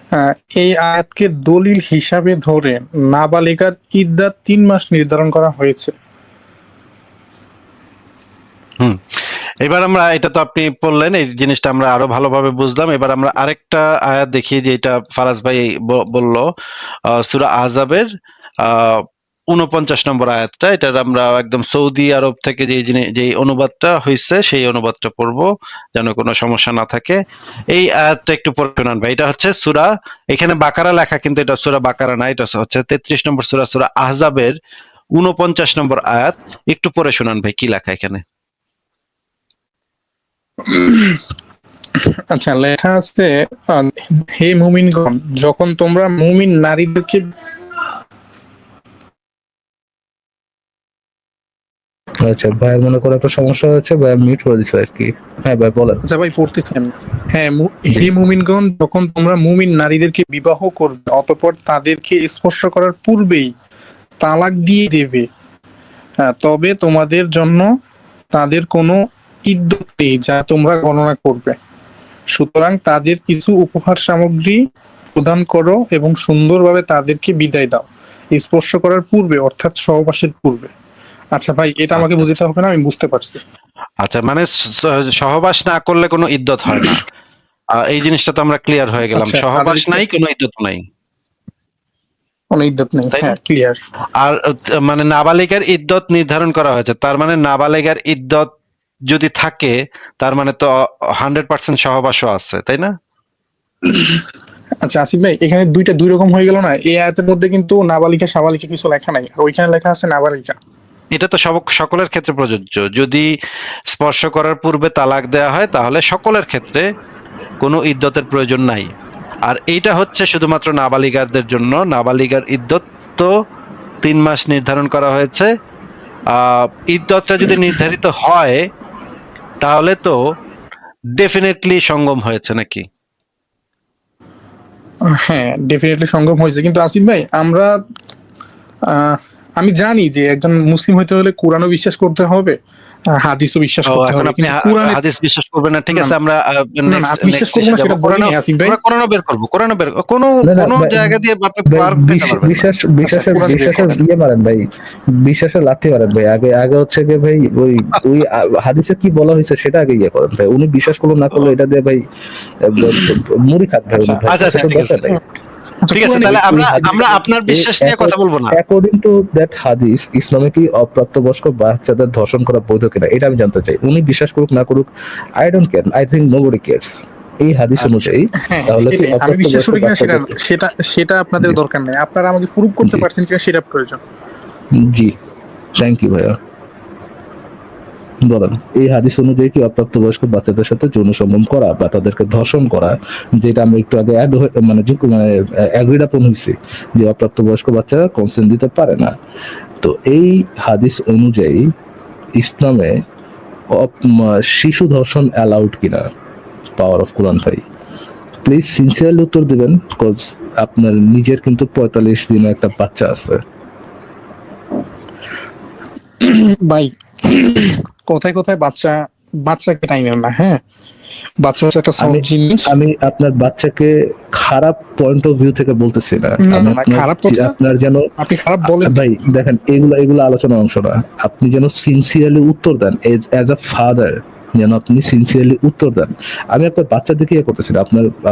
আহ, এই আয়াতকে দলিল হিসাবে ধরে নাবালিকার ইদ্যাত 3 মাস নির্ধারণ করা হয়েছে। হুম, এবার আমরা, এটা তো আপনি বললেন, এই জিনিসটা আমরা আরো ভালোভাবে বুঝলাম। এবার আমরা আরেকটা আয়াত দেখি, যেটা ফারাজ ভাই বলল, সূরা আহজাবের 49 নম্বর আয়াতটা। এটার আমরা একদম সৌদি আরব থেকে যে অনুবাদটা হয়েছে সেই অনুবাদটা পড়বো, যেন কোনো সমস্যা না থাকে। এই আয়াতটা একটু পড়ে শোনান ভাই। এটা হচ্ছে সূরা, এখানে বাকারা লেখা, কিন্তু এটা সূরা বাকারা না, এটা হচ্ছে 33 নম্বর সূরা, সূরা আহজাবের 49 নম্বর আয়াত। একটু পড়ে শোনান ভাই, কি লেখা এখানে। আচ্ছা, লেখা আছে, হে মুমিনগণ, যখন তোমরা মুমিন নারীদেরকে, আচ্ছা ভাইয়ের মনে করে একটা সমস্যা হয়েছে, ভাই মিউট করে দিছে আর কি। হ্যাঁ ভাই বলেন। আচ্ছা ভাই পড়তেছি আমি। হ্যাঁ, হে মুমিনগণ, যখন তোমরা মুমিন নারীদেরকে বিবাহ করবে, অতঃপর তাদেরকে স্পর্শ করার পূর্বেই তালাক দিয়ে দেবে, তবে তোমাদের জন্য তাদের কোনো ইদ্যত নেই যা তোমরা গণনা করবে। সুতরাং তাদের কিছু উপহার সামগ্রী প্রদান করো এবং সুন্দরভাবে তাদেরকে বিদায় দাও, স্পর্শ করার পূর্বে, অর্থাৎ সহবাসের পূর্বে। আচ্ছা ভাই, এটা আমাকে বুঝতে হবে না, আমি বুঝতে পারছি। আচ্ছা, মানে সহবাস না করলে কোনো ইদ্যত হয় না, এই জিনিসটা তো আমরা ক্লিয়ার হয়ে গেলাম। আচ্ছা, সহবাস নাই, কোনো ইদ্যত নাই, কোনো ইদ্যত নেই, তাই না? হ্যাঁ ক্লিয়ার। আর মানে নাবালিকার ইদ্যত নির্ধারণ করা হয়েছে, তার মানে নাবালিকার ইদ্যত যদি থাকে, তার মানে তো 100% সহবাসও আছে, তাই না? আচ্ছা আসিফ ভাই, এখানে দুই রকম হয়ে গেল না? এই আয়াতের মধ্যে কিন্তু নাবালিকা সাবালিকা কিছু লেখা নাই, আর ওইখানে লেখা আছে নাবালিকা। এটা তো সকলের ক্ষেত্রে প্রযোজ্য। যদি স্পর্শ করার পূর্বে তালাক দেওয়া হয়, তাহলে সকলের ক্ষেত্রে কোনো ইদ্যতের প্রয়োজন নাই। আর এইটা হচ্ছে শুধুমাত্র নাবালিকাদের জন্য। নাবালিকার ইদ্যত তো 3 মাস নির্ধারণ করা হয়েছে। ইদ্যতটা যদি নির্ধারিত হয়, তাহলে তো ডেফিনেটলি সঙ্গম হয়েছে নাকি? হ্যাঁ, ডেফিনেটলি সঙ্গম হয়েছে। কিন্তু আসিফ ভাই, আমি জানি যে একজন মুসলিম হইতে হলে কোরআনও বিশ্বাস করতে হবে, হাদিসও বিশ্বাস করতে এখন হবে, আপনি কিন্তু কোরআনে হাদিস বিশ্বাস করবেন না, ঠিক আছে। আমরা না না, আমি বিশ্বাস করবো না সেটা বলিনি আসিফ ভাই। আমরা কোরআনও বের করবো, কোরআনও বের, কোনো না না কোনো ভাই, জায়গা দিয়ে আপনি ভাই পার পেতে পারবেন না। বিশ্বাসের কোরআন বের বিশ্বাসের করেন। ইয়ে মারেন ভাই, বিশ্বাসের লাথি মারেন ভাই। আগে আগে হচ্ছে কি ভাই, ওই ওই হাদিসে কি বলা হয়েছে সেটা আগে ইয়ে করেন ভাই। উনি বিশ্বাস করলো না করলো এটা দিয়ে ভাই মুড়ি খান ভাই উনি ভাই, আচ্ছা সেটা ঠিক আছে, দরকার নাই। আচ্ছা, ঠিক আছে, কোরআনে তাহলে বের আমরা করেন। আমরা আপনার বিশ্বাস নিয়ে কথা বলবো না। অ্যাকর্ডিং টু দ্যাট হাদিস, ইসলামে কি অপ্রাপ্তবয়স্ক বাচ্চাদের ধর্ষণ করা বৈধ কিনা এটা আমি জানতে চাই। উনি বিশ্বাস করুক না করুক, I don't care, I think nobody cares. এই হাদিস অনুযায়ী হ্যাঁ, তাহলে কি সেটাই। আমি বিশ্বাস অপ্রাপ্তবয়স্ক করি কিনা সেটা বাচ্চাদের, সেটা সেটা আপনাদের দরকার নেই, আপনারা আমাকে প্রুভ করতে জি পারছেন কিনা সেটা প্রয়োজন। জি, থ্যাংক ইউ ভাইয়া। বলেন, এই হাদিস অনুযায়ী কি অপ্রাপ্তবয়স্ক বাচ্চাদের সাথে যৌন সঙ্গম করা বা তাদেরকে ধর্ষণ করা, যেটা আমরা একটু আগে মানে অ্যাগ্রিড আপন হয়েছি যে অপ্রাপ্তবয়স্ক বাচ্চা কনসেন্ট দিতে পারে না, তো এই হাদিস অনুযায়ী ইসলামে শিশু ধর্ষণ অ্যালাউড কিনা? পাওয়ার অফ কোরআন ভাই, প্লিজ সিনসিয়ারলি উত্তর দিবেন, বিকজ আপনার নিজের কিন্তু 45 দিনের একটা বাচ্চা আছে। ভাই, কোথায় কোথায় বাচ্চাকে টাইমের না, হ্যাঁ, বাচ্চা হচ্ছে একটা সফট জিনিস। আমি আপনার বাচ্চাকে খারাপ পয়েন্ট অফ ভিউ থেকে বলতেছি না, না আমি না, খারাপ কথা আপনার যেন, আপনি খারাপ বলেন ভাই দেখেন, এগুলো আলোচনার অংশ না। আপনি যেন সিনসিয়ারলি উত্তর দেন, এজ আ ফাদার যেন আপনি সিনসিয়ারলি উত্তর দেন। আমি আপনার বাচ্চা দিকে ইয়ে করতেছি না,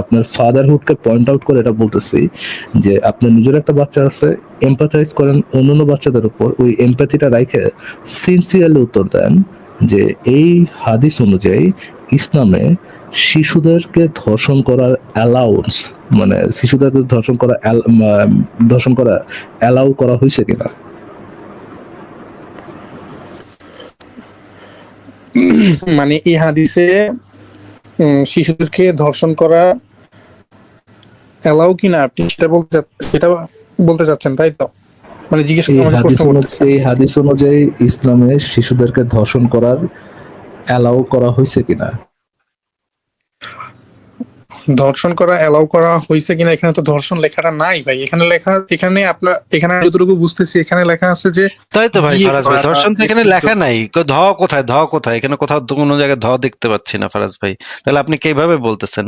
আপনার ফাদারহুডকে পয়েন্ট আউট করে এটা বলতেছি যে আপনার নিজের একটা বাচ্চা আছে, এমপ্যাথাইজ করেন অন্যান্য বাচ্চাদের উপর, ওই এমপ্যাথিটা রাখে সিনসিয়ারলি উত্তর দেন যে এই হাদিস অনুযায়ী ইসলামে শিশুদেরকে ধর্ষণ করার অ্যালাউন্স, মানে শিশুদেরকে ধর্ষণ করা অ্যালাউ করা হয়েছে কিনা। মানে এই হাদিসে শিশুদেরকে ধর্ষণ করা এলাও কিনা, আপনি সেটা বলতে চাচ্ছেন, তাই তো? মানে জিজ্ঞেস করে আমাকে প্রশ্ন করতেছেন। এই হাদিস অনুযায়ী ইসলামে শিশুদেরকে ধর্ষণ করার অ্যালাউ করা হয়েছে কিনা? ধর্ষণ করা এলাও করা হয়েছে কিনা, এখানে তো ধর্ষণ লেখাটা নাই ভাই। এখানে যতটুকু বুঝতেছি, এখানে লেখা আছে যে তাই তো ভাই বিয়ে ফারাজ ভাই, করা, ধর্ষণ তো এখানে লেখা নাই। ধ কোথায়, ধ কোথায়? এখানে কোথাও তো কোনো জায়গায় ধ দেখতে পাচ্ছি না ফারাজ ভাই। তাহলে আপনি কিভাবে বলতেছেন?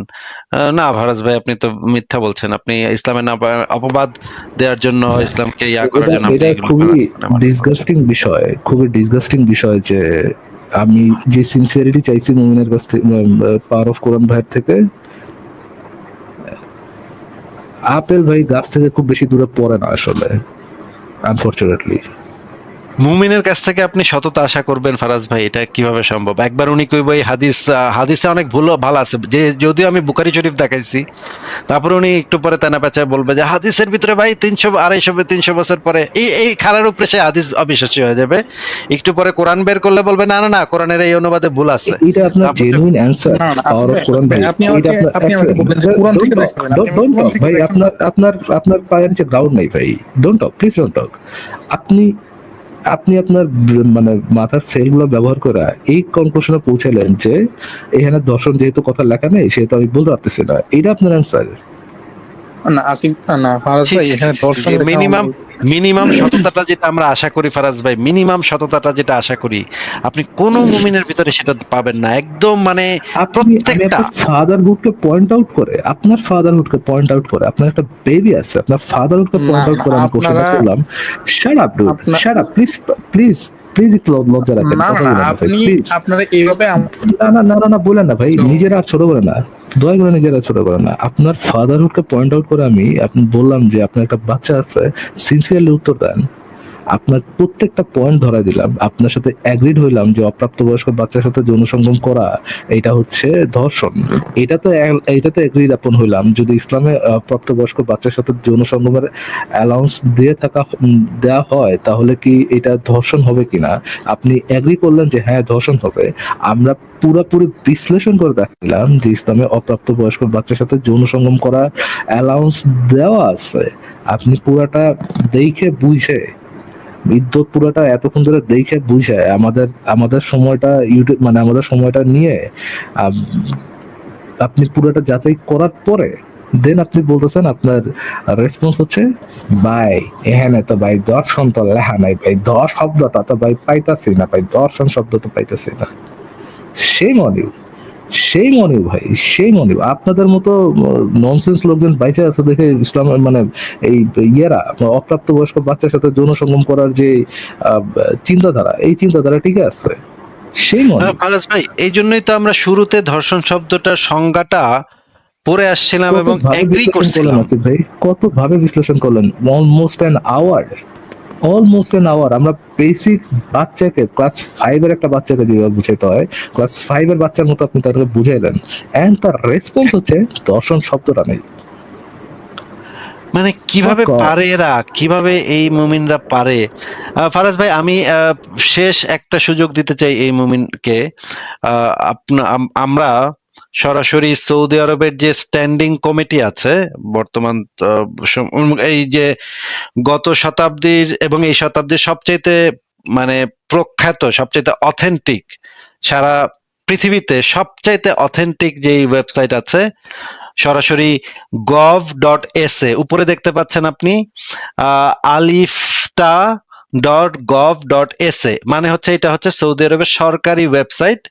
না ফারাজ ভাই, আপনি তো মিথ্যা বলছেন। আপনি ইসলামের অপবাদ দেওয়ার জন্য, ইসলামকে করার জন্য আপনি এটা এগুলো খুবই করেন। ডিসগাস্টিং বিষয়, খুবই ডিসগাস্টিং বিষয় যে আমি যে সিনসিয়ারিটি চাইছি মুমিনের কাছ থেকে, পাওয়ার অফ কোরআন ভাইয়ের থেকে, আপেল ভাই গাছ থেকে খুব বেশি দূরে পড়ে না আসলে, আনফরচুনেটলি। মুমিনের কাছ থেকে আপনি সততা আশা করবেন ফারাজ ভাই, এটা কিভাবে সম্ভব? একবার উনি কইব এই হাদিসে অনেক ভুল ভালো আছে, যে যদিও আমি বুখারী শরীফ দেখাইছি, তারপরে উনি একটু পরে তেনা পেঁচায় বলবে যে হাদিসের ভিতরে ভাই 300 250 300 বছর পরে এই খারার উপরে সে হাদিস অবিশ্বাসী হয়ে যাবে। একটু পরে কোরআন বের করলে বলবে না না না, কোরআনের এই অনুবাদে ভুল আছে। এটা আপনার তারপর জেনুইন অ্যান্সার, না না পাওয়ার অফ কোরআন ভাই। আপনি এটা আমাকে আপনার আপনি আমাকে বললেন যে কোরআন থেকে দেখাবেন, আপনি আমাকে কোরআন থেকে ভাই, দেখাবেন। আপনার পায়ের নিচে গ্রাউন্ড নাই ভাই, don't talk, please don't talk. আপনি আপনি আপনার মানে মাথার সেলগুলো ব্যবহার করে এই কনক্লুশনে পৌঁছালেন যে এখানে দর্শন যেহেতু কথা লেখা নেই সেহেতু আমি বলতে পারতেছি না, এটা আপনার অ্যান্সার। না আসিফ, না ফারাজ ভাই, এখানে দর্শন লেখা মিনিমাম নেই। মিনিমাম সততাটা যেটা আমরা আশা করি ফারাজ ভাই, মিনিমাম সততাটা যেটা আশা করি আপনি কোন মুমিনের ভিতরে সেটা পাবেন না, একদম মানে আমি প্রত্যেকটা। আপনার ফাদারহুডকে পয়েন্ট আউট করে, আপনার একটা বেবি আছে, আপনার ফাদারহুডকে না পয়েন্ট আউট না করে আমি কোশ্চেনটা আপনারা করলাম। শাট আপ ডুড, আপনার shut up, please please please, একটু লজ্জা রাখেন, না না কথা না, বলেন না ভাই, আপনি প্লিজ। আপনারা এইভাবে না না না না না, বলেন না ভাই, তো নিজেরা আর ছোট করে না, দয়া করে নিজেরা ছোট করে না। আপনার ফাদারহুডকে পয়েন্ট আউট করে আমি আপনি বললাম যে আপনার একটা বাচ্চা আছে, সিনসিয়ারলি উত্তর দেন। আপনার প্রত্যেকটা পয়েন্ট ধরাই দিলাম, আপনার সাথে অ্যাগ্রিড হইলাম যে অপ্রাপ্তবয়স্ক বাচ্চার সাথে যৌন সঙ্গম করা এটা হচ্ছে ধর্ষণ। এটা তো অ্যাগ্রিড আপন হইলাম। যদি ইসলামে প্রাপ্তবয়স্ক বাচ্চার সাথে যৌন সঙ্গমের অ্যালাউন্স দেয়া হয় তাহলে কি এটা ধর্ষণ হবে কিনা? আপনি অ্যাগ্রি করলেন যে হ্যাঁ ধর্ষণ হবে। আমরা পুরোপুরি বিশ্লেষণ করে দেখালাম যে ইসলামে অপ্রাপ্তবয়স্ক বাচ্চার সাথে যৌন সঙ্গম করা অ্যালাউন্স দেওয়া আছে। আপনি পুরাটা দেখে বুঝে, বিদ্যুৎ পুরোটা এতক্ষণ ধরে দেখে বুঝে আমাদের সময়টা ইউটিউব মানে আমাদের সময়টা নিয়ে আম, আপনি পুরোটা যাচাই করার পরে দেন আপনি বলতেছেন, আপনার রেসপন্স হচ্ছে ভাই এখানে তো ভাই দর্শন তো লেখা নাই ভাই, দশ শব্দটা তো ভাই পাইতাছি না ভাই, দর্শন শব্দ তো পাইতাছি না। সেই মনিউ, সেই মনিউ ভাই, সেই মনিউ। আপনাদের মতো ননসেন্স লোকজন বাইচে আছে দেখে ইসলাম মানে এই ইয়েরা অপ্রাপ্তবয়স্ক বাচ্চার সাথে যৌন সঙ্গম করার যে আহ, চিন্তাধারা, এই চিন্তাধারা ঠিক আছে, সেই মনিউ। ফারাজ ভাই, এই জন্যই তো আমরা শুরুতে ধর্ষণ শব্দটার সংজ্ঞাটা পড়ে আসছিলাম কত এবং ভাবে এগ্রি বিশ্লেষণ করলেন করছিলাম। আসিফ ভাই, কত ভাবে বিশ্লেষণ করলেন, অলমোস্ট অ্যান আওয়ার আমরা বেসিক বাচ্চাকে, ক্লাস 5 এর একটা বাচ্চাকে যেভাবে বুঝাইতে হয় ক্লাস 5 এর বাচ্চার মতো আপনি তাকে বুঝাইলেন, এন্ড তার রেসপন্স হচ্ছে দর্শন শব্দটা নেই। মানে কিভাবে Fuck off. পারে এরা, কিভাবে এই মুমিনরা পারে? ফারাজ ভাই, আমি শেষ একটা সুযোগ দিতে চাই এই মুমিনকে। আমরা সরাসরি সৌদি আরবের যে স্ট্যান্ডিং কমিটি আছে বর্তমান, এই যে গত শতাব্দীর এবং এই শতাব্দীর সবচাইতে মানে প্রখ্যাত, সবচাইতে অথেন্টিক, সারা পৃথিবীতে সবচাইতে অথেন্টিক যে ওয়েবসাইট আছে, সরাসরি gov.sa, উপরে দেখতে পাচ্ছেন আপনি alifta.gov.sa, মানে হচ্ছে এটা হচ্ছে সৌদি আরবের সরকারি ওয়েবসাইট,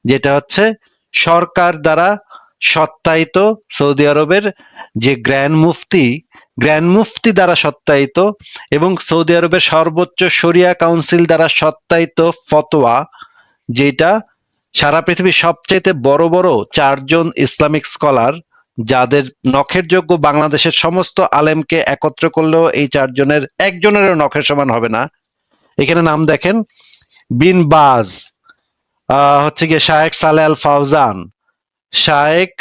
যেটা হচ্ছে সরকার দ্বারা সত্তায়িত, সৌদি আরবের যে গ্র্যান্ড মুফতি দ্বারা সত্তায়িত এবং সৌদি আরবের সর্বোচ্চ শরিয়া কাউন্সিল দ্বারা সত্তায়িত ফতোয়া, যেটা সারা পৃথিবীর সবচেয়ে বড় বড় 4জন ইসলামিক স্কলার, যাদের নখের যোগ্য বাংলাদেশের সমস্ত আলেমকে একত্র করলেও এই 4জনের একজনেরও নখের সমান হবে না। এখানে নাম দেখেন, বিন বাজ, হচ্ছে গিয়ে শায়েখ সালেহ আল ফাউজান, শায়েখ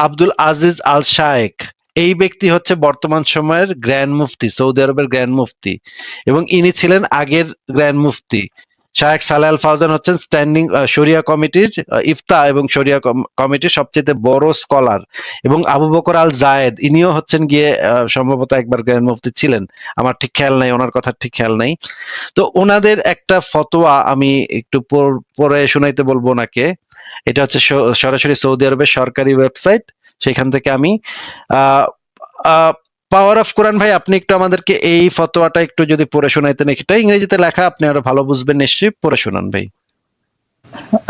আব্দুল আজিজ আল শায়েখ। এই ব্যক্তি হচ্ছে বর্তমান সময়ের গ্র্যান্ড মুফতি, সৌদি আরবের গ্র্যান্ড মুফতি, এবং ইনি ছিলেন আগের গ্র্যান্ড মুফতি। শায়েখ সালেহ আল ফাউজান হচ্ছেন স্ট্যান্ডিং শরিয়া কমিটির, ইফতা এবং শরিয়া কমিটির সবচেয়ে বড় স্কলার, এবং আবু বকর আল জায়েদ ইনিও হচ্ছেন গিয়ে সম্ভবত একবার গ্র্যান্ড মুফতি ছিলেন, আমার ঠিক খেয়াল নাই, ওনার কথা ঠিক খেয়াল নাই। তো ওনাদের একটা ফতোয়া আমি একটু পরে শোনাইতে বলবো ওনাকে। এটা হচ্ছে সরাসরি সৌদি আরবের সরকারি ওয়েবসাইট, সেখান থেকে আমি পাওয়ার অফ কোরআন ভাই, আপনি একটু আমাদেরকে এই ফতোয়াটা একটু যদি পড়ে শোনাইতেন, এটা ইংরেজিতে লেখা, আপনি আরো ভালো বুঝবেন নিশ্চয়ই, পড়ে শোনান ভাই।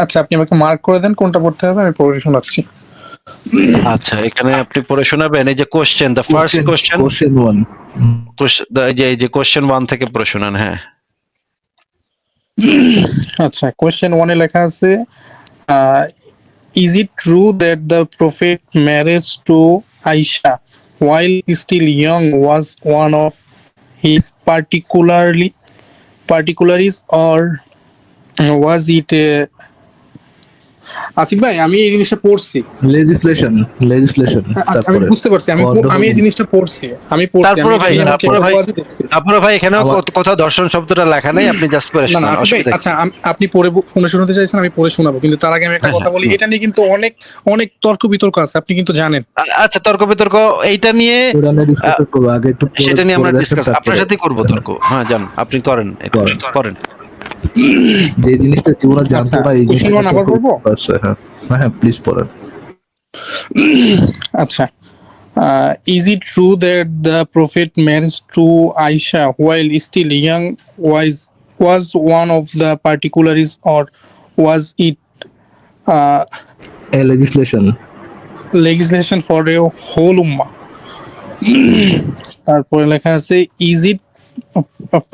আচ্ছা, আপনি আমাকে মার্ক করে দেন কোনটা পড়তে হবে, আমি পড়ে শোনাচ্ছি। আচ্ছা, এখানে আপনি পড়ে শোনাবেন এই যে question, the first question, question 1, এই যে কোশ্চেন 1 থেকে পড়ে শোনান। হ্যাঁ, আচ্ছা, কোয়েশ্চেন 1 এ লেখা আছে, is it true that the prophet marriage to Aisha while still young was one of his particularities, or was it Asif ভাই, আমি এই জিনিসটা পড়ছি। লেজিসলেশন আচ্ছা, আমি তারপরে বুঝতে পারছি, আমি এই জিনিসটা পড়ছি, আমি তারপরে ভাই আমি তারপরে ভাই দেখছি। তারপরে ভাই এখানেও আমার- কোথাও দর্শন শব্দটা লেখা নেই, আপনি জাস্ট পড়ে না না শোনান, আসিফ ভাই, অসুবিধা নেই। আচ্ছা আপনি পড়ে শুনতে চাইছেন, আমি পড়ে শোনাবো, কিন্তু তার আগে আমি একটা হ্যাঁ, কথা বলি। হ্যাঁ, এটা নিয়ে কিন্তু অনেক অনেক তর্ক বিতর্ক আছে, আপনি কিন্তু জানেন। আচ্ছা, তর্ক বিতর্ক এইটা নিয়ে ওটা নিয়ে ডিসকাস করবো আগে একটু সেটা নিয়ে আমরা পরে দেখেন, ডিসকাস আপনার তারপরে সাথেই করবো তর্ক। হ্যাঁ, যান, আপনি করেন, করেন। করেন। যে জিনিসটা জীবনে জানতো আচ্ছা, না এই question one আবার পড়বো? হ্যাঁ হ্যাঁ প্লিজ পড়েন। আচ্ছা, is it true that the prophet marriage to Aisha while still young was one of the particularities, or was it legislation legislation for a whole ummah? তারপরে লেখা আছে, is it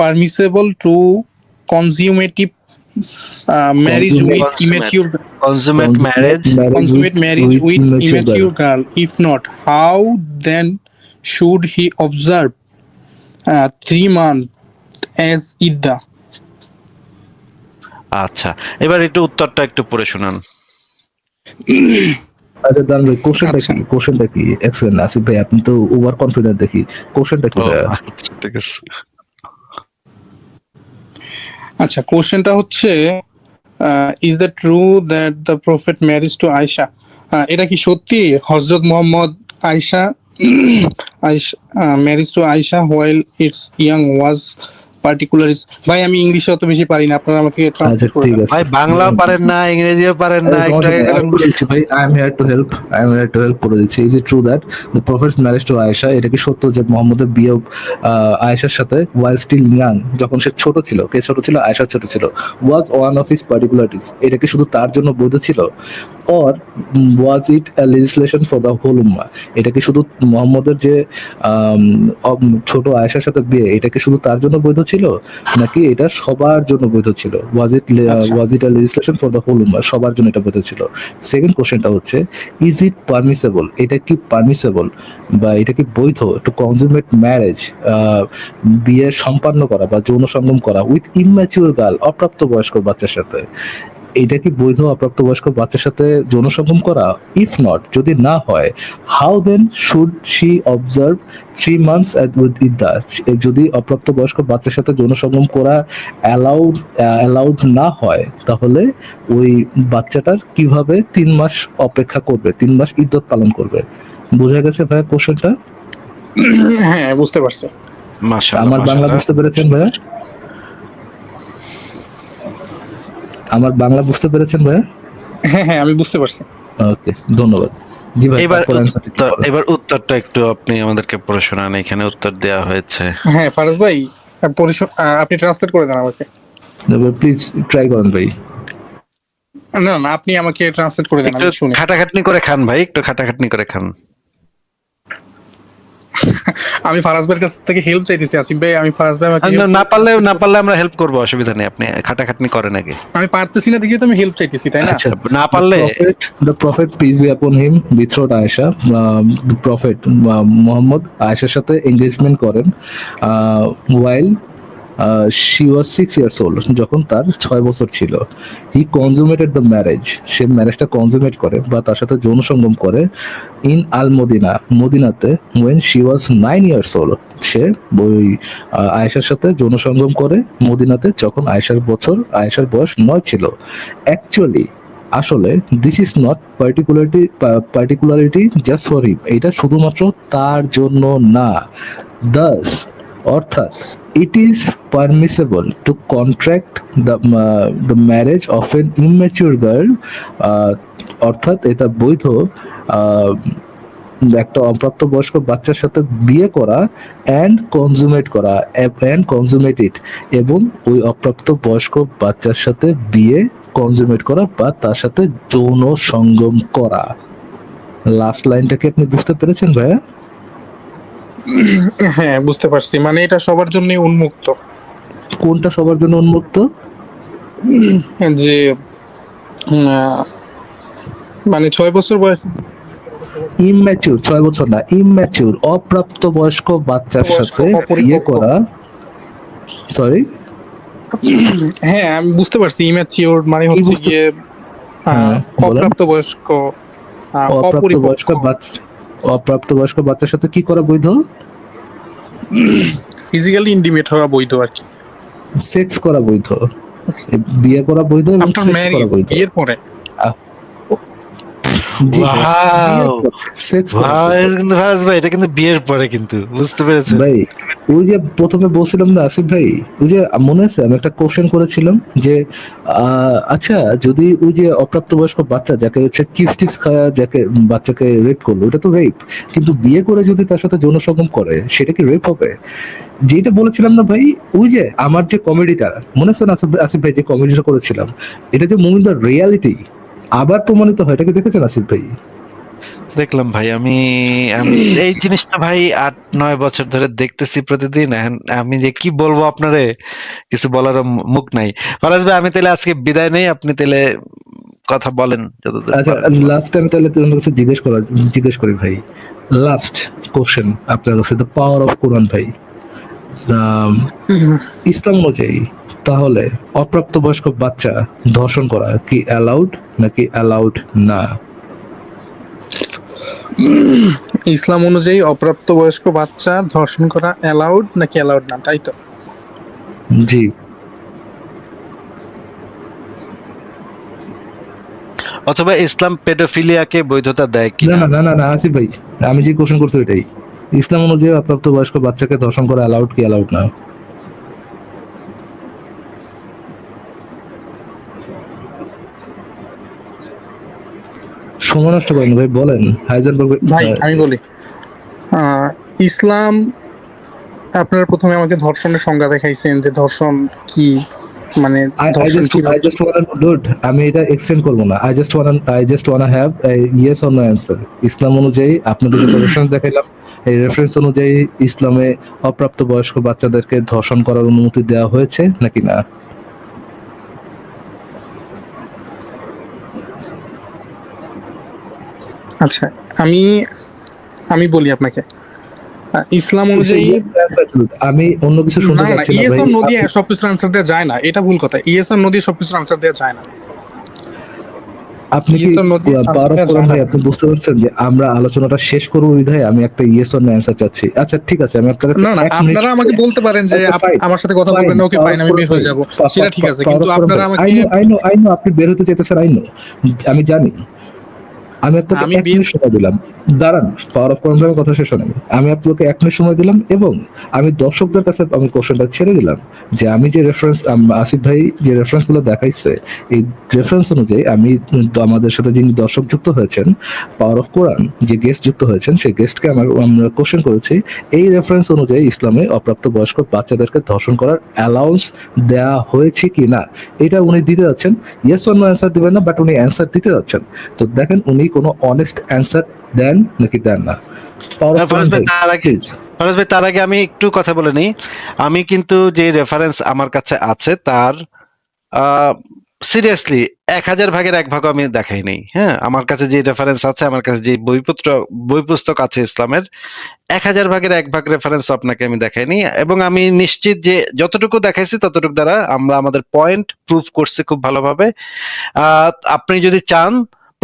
permissible to consummative marriage with immature consummate marriage with immature girl? If not, how then should he observe 3 months as idda? আচ্ছা, এবার একটু উত্তরটা একটু পড়ে শোনান। আচ্ছা দান ভাই, কোশ্চেনটা আচ্ছা। কি? কোশ্চেনটা কি? এক্সেলেন্ট আসিফ ভাই, আপনি তো ওভার কনফিডেন্ট দেখি। কোশ্চেনটা কি? ও, ভাইয়া? আচ্ছা, ঠিক আছে। আচ্ছা, কোশ্চেনটা হচ্ছে, is that true that the prophet marriage to Ayesha? এটা কি সত্যি হযরত Muhammad Aisha marriage to Aisha while it's young was particularities? ভাই আমি ইংলিশে অত বেশি পারি না, আপনারা আমাকে আচ্ছা ট্রান্সলেট করে ঠিক দেন। আছে ভাই বাংলাও পারেন না, ইংরেজিও পারেন না, একটু আগে গেলেন। ভাই I am here to help, করে দিচ্ছি। Is it true that the prophet's marriage to Ayesha, এটা কি সত্য যে মুহাম্মদের বিয়ে আয়েশার সাথে ওয়াইল স্টিল ইয়াং, যখন সে ছোট ছিল? কে ছোট ছিল? আয়েশা ছোট ছিল। Was one of his particularities, এটা কি শুধু তার জন্য বৈধ ছিল? Or was it a legislation for the whole ummah, এটা কি শুধু মুহাম্মদের যে ছোট আয়েশার সাথে বিয়ে, এটা কি শুধু তার জন্য বৈধ ছিল, নাকি এটা সবার জন্য বৈধ ছিল? ওয়াজ it a legislation for the whole উম্মাহ, সবার জন্য এটা বৈধ ছিল। সেকেন্ড কোশ্চেনটা হচ্ছে, ইজ ইট পারমিসেবল, এটা কি পারমিসেবল বা এটা কি বৈধ টু কনজুমেট ম্যারেজ, বিয়ে সম্পন্ন করা বা যৌন সঙ্গম করা উইথ ইম্যাচিউর গার্ল, অপ্রাপ্ত বয়স্ক বাচ্চার সাথে? এটা কি বৈধ অপ্রাপ্তবয়স্ক বাচ্চার সাথে যৌন সঙ্গম করা? ইফ নট, যদি না হয়, how then should she observe 3 months with iddah? যদি অপ্রাপ্তবয়স্ক বাচ্চার সাথে যৌন সঙ্গম করা অ্যালাউড না হয়, তাহলে ওই বাচ্চাটার কিভাবে 3 মাস অপেক্ষা করবে, 3 মাস ইদ্দত পালন করবে? বোঝা গেছে ভাইয়া কোশ্চেনটা? হ্যাঁ, বুঝতে পারছি। মাশাআল্লাহ, আমার বাংলা মাশাআল্লাহ। বুঝতে পেরেছেন ভাইয়া? আমার বাংলা বুঝতে পেরেছেন ভাইয়া? হ্যাঁ, আমি বুঝতে পারছি। ওকে, ধন্যবাদ। জি ভাই, এবার তারপর answer টা কি বলেন? এবার উত্তরটা একটু আপনি আমাদেরকে পড়ে শোনান, এখানে উত্তর দেওয়া হয়েছে। হ্যাঁ ফারাজ ভাই, আপনি ট্রান্সলেট করে দেন আমাকে। প্লিজ ট্রাই করেন ভাই। না না, আপনি আমাকে ট্রান্সলেট করে দেন, একটু আমি শুনি। খাটাখাটনি করে খান ভাই, একটু খাটাখাটনি করে খান। আমি ফারাজ ভাইয়ের কাছ থেকে হেল্প চাইতেছি আসিফ ভাই, আমি ফারাজ ভাই আমাকে না পারলে আমরা হেল্প করবো, অসুবিধা নেই, আপনি খাটাখাটনি করেন আগে। আমি পারতেছি না দেখে তো আমি হেল্প চাইতেছি, তাই না? আচ্ছা, না পারলে the prophet peace be upon him betrothed Ayesha, the prophet Muhammad আয়েশার সাথে এনগেজমেন্ট করেন while she was 6 years old, যখন তার 6 বছর ছিল। he consummated the marriage, say ম্যারেজটা consummate করে বা তার সাথে যৌন সঙ্গম করে ইন আল মদিনা, মদিনাতে when she was 9 years old, সে ওই আয়েশার সাথে যৌন সঙ্গম করে মদিনাতে যখন আয়েশার বয়স 9 ছিল। অ্যাকচুয়ালি আসলে this is not particularity just for him, এটা শুধুমাত্র তার জন্য না। দাস অর্থাৎ it is permissible to contract the marriage of an immature girl, অর্থাৎ এটা বৈধ একটা অপ্রাপ্তবয়স্ক বাচ্চার সাথে বিয়ে করা and consummate it, এবং ওই অপ্রাপ্তবয়স্ক বাচ্চার সাথে বিয়ে কনজুমেট করা বা তার সাথে যৌন সঙ্গম করা। লাস্ট লাইনটা কি আপনি বুঝতে পেরেছেন ভাইয়া? হ্যাঁ বুঝতে পারছি, মানে এটা সবার জন্য উন্মুক্ত। কোনটা সবার জন্য উন্মুক্ত? যে আহ, মানে 6 বছর বয়স ইম্যাচিউর, 6 বছর না, ইম্যাচিউর অপ্রাপ্ত বয়স্ক বাচ্চার বয়স্ক সাথে বিয়ে অপরিপক্ক। করা, সরি, হ্যাঁ আমি বুঝতে পারছি, ইম্যাচিওর মানে কি হচ্ছে বুঝতে, গিয়ে হ্যাঁ বলেন, অপ্রাপ্ত বয়স্ক, অপ্রাপ্ত অপরিপক্ক। বয়স্ক বাচ্চা, অপ্রাপ্ত বয়স্ক বাচ্চার সাথে কি করা বৈধ? ফিজিক্যালি ইন্টিমেট হওয়া বৈধ আর কি, সেক্স করা বৈধ, বিয়ে করা বৈধ এবং আফটার সেক্স করা ম্যারিজ, বৈধ। বিয়ের পরে। আহ, জি ভাই, বিয়ের ওয়াও, পর সেক্স করা ওয়াও, বৈধ। এটা কিন্তু ফারাজ ভাই, এটা কিন্তু বিয়ের পরে, কিন্তু বুঝতে পেরেছেন? ভাই ওই যে প্রথমে বলছিলাম না আসিফ ভাই, ওই যে মনে আছে আমি একটা কোশ্চেন করেছিলাম যে আচ্ছা যদি ওই যে অপ্রাপ্তবয়স্ক বাচ্চা যাকে হচ্ছে চিপস টিপস খাওয়া যাকে বাচ্চাকে রেপ করলো, ওটা তো রেপ, কিন্তু বিয়ে করে যদি তার সাথে যৌন সঙ্গম করে সেটা কি রেপ হবে? যেটা বলেছিলাম না ভাই, ওই যে আমার যে কমেডিটা মনে আছে না আসিফ আসিফ ভাই, যে কমেডিটা করেছিলাম, এটা যে মুভির রিয়ালিটি আবার প্রমাণিত হয়, এটাকে দেখেছেন আসিফ ভাই? দেখলাম ভাই, আমি আমি এই জিনিসটা ভাই 8-9 বছর ধরে দেখতেছি প্রতিদিন। এখন আমি যে কি বলবো আপনারে, কিছু বলার মুখ নাই। ফারাজ ভাই, আমি তাহলে আজকে বিদায় নেই, আপনি তাহলে কথা বলেন যতদূর আচ্ছা, পারেন। লাস্ট টাইম তাহলে তোমার কাছে জিজ্ঞেস করি ভাই, লাস্ট কোশ্চেন আপনার কাছে, দ্য পাওয়ার অফ কোরআন ভাই, ইসলাম অনুযায়ী তাহলে অপ্রাপ্তবয়স্ক বাচ্চা ধর্ষণ করা কি অ্যালাউড নাকি অ্যালাউড না? ইসলাম অনুযায়ী অপ্রাপ্ত বয়স্ক বাচ্চা ধর্ষণ করা অ্যালাউড নাকি অ্যালাউড না, তাই তো? জি। অথবা ইসলাম পেডোফিলিয়াকে বৈধতা দেয় না কিনা? না না না না আসিফ ভাই, আমি যে কোশ্চেন করছি ওইটাই, ইসলাম অনুযায়ী অপ্রাপ্তবয়স্ক বাচ্চাকে ধর্ষণ করা অ্যালাউড কি অ্যালাউড না? সময় নষ্ট করেন ভাই, বলেন হাইজেনবার্গ। ভাই আমি বলি, আহ, ইসলাম, আপনারা প্রথমে আমাকে ধর্ষণের সংজ্ঞা দেখাইছেন যে ধর্ষণ কি, মানে ধর্ষণ কি। I just wanna dude, আমি এটা এক্সটেন্ড করবো না, I just wanna have a yes or no answer. ইসলাম অনুযায়ী আপনাদের যে রেফারেন্স দেখাইলাম, এই রেফারেন্স অনুযায়ী ইসলামে অপ্রাপ্ত বয়স্ক বাচ্চাদেরকে ধর্ষণ করার অনুমতি দেওয়া হয়েছে নাকি না? আচ্ছা, আমি আমি বলি আপনাকে, ইসলাম অনুযায়ী, আমি অন্য কিছু শুনতে না না, চাচ্ছি না ইয়েস ভাই। আর নো দিয়ে সবকিছুর আনসার দেওয়া যায় না, এটা ভুল কথা। ইয়েস আর নো দিয়ে সবকিছুর আনসার দেওয়া যায় না। আপনি কি ইয়েস আর নো দিয়ে পাওয়ার আনসার অফ দেওয়া কোরআন যায় না। ভাই, আপনি বুঝতে পারছেন যে আমরা আলোচনাটা শেষ করবো বিধায় আমি একটা ইয়েস অর নো অ্যান্সার চাচ্ছি। আচ্ছা ঠিক আছে, আমি আপনার কাছে না না, 1 মিনিট। আপনারা আমাকে বলতে পারেন যে আচ্ছা ফাইন, আমার সাথে কথা ফাইন, বলবেন না, ওকে পাওয়ার ফাইন, অফ আমি কোরআন বের ভাই, হয়ে যাব, সেটা ঠিক আছে, পাওয়ার কিন্তু অফ কোরআন আপনারা ভাই, আমাকে, আই নো আপনি বের হতে চাইতেছেন, আমি জানি। আমি আপনাকে আমি 1 মিনিট সময় দিলাম, দাঁড়ান, পাওয়ার অফ কোরআন ভাইয়ের কথা শেষ হয়নি। আমি আপনাকে 1 মিনিট সময় দিলাম এবং আমি দর্শকদের কাছে আমি কোশ্চেনটা ছেড়ে দিলাম যে আমি যে রেফারেন্স, আসিফ ভাই যে রেফারেন্স গুলো দেখাইছে, এই রেফারেন্স অনুযায়ী আমি আমাদের সাথে যিনি দর্শক যুক্ত হয়েছেন, পাওয়ার অফ কোরআন যে গেস্ট যুক্ত হয়েছেন, সেই গেস্টকে আমরা কোশ্চেন করেছি এই রেফারেন্স অনুযায়ী ইসলামে অপ্রাপ্ত বয়স্ক বাচ্চাদেরকে ধর্ষণ করার অ্যালাউন্স দেওয়া হয়েছে কি না, এটা উনি দিতে যাচ্ছেন। ইয়েস অর নো অ্যান্সার দিবেন না, বাট উনি অ্যান্সার দিতে যাচ্ছেন। তো দেখেন উনি কোনো অনেস্ট অ্যান্সার দেন নাকি দেন না। পাওয়ার অফ কোরআন ফারাজ ভাই, ভাই তার আগে প্লিজ। ফারাজ ভাই, তার আগে আমি একটু কথা বলে নিই। আমি কিন্তু যে রেফারেন্স আমার কাছে আছে তার সিরিয়াসলি 1000 ভাগের 1 ভাগও আমি দেখাই নাই। হ্যাঁ, আমার কাছে যে রেফারেন্স আছে, আমার কাছে যে বই পুস্তক আছে ইসলামের, 1000 ভাগের 1 ভাগ রেফারেন্স আপনাকে আমি দেখাইনি, এবং আমি নিশ্চিত যে যতটুকু দেখাইছি ততটুকু দ্বারা আমরা আমাদের পয়েন্ট প্রুভ করছি খুব ভালোভাবে। আপনি যদি চান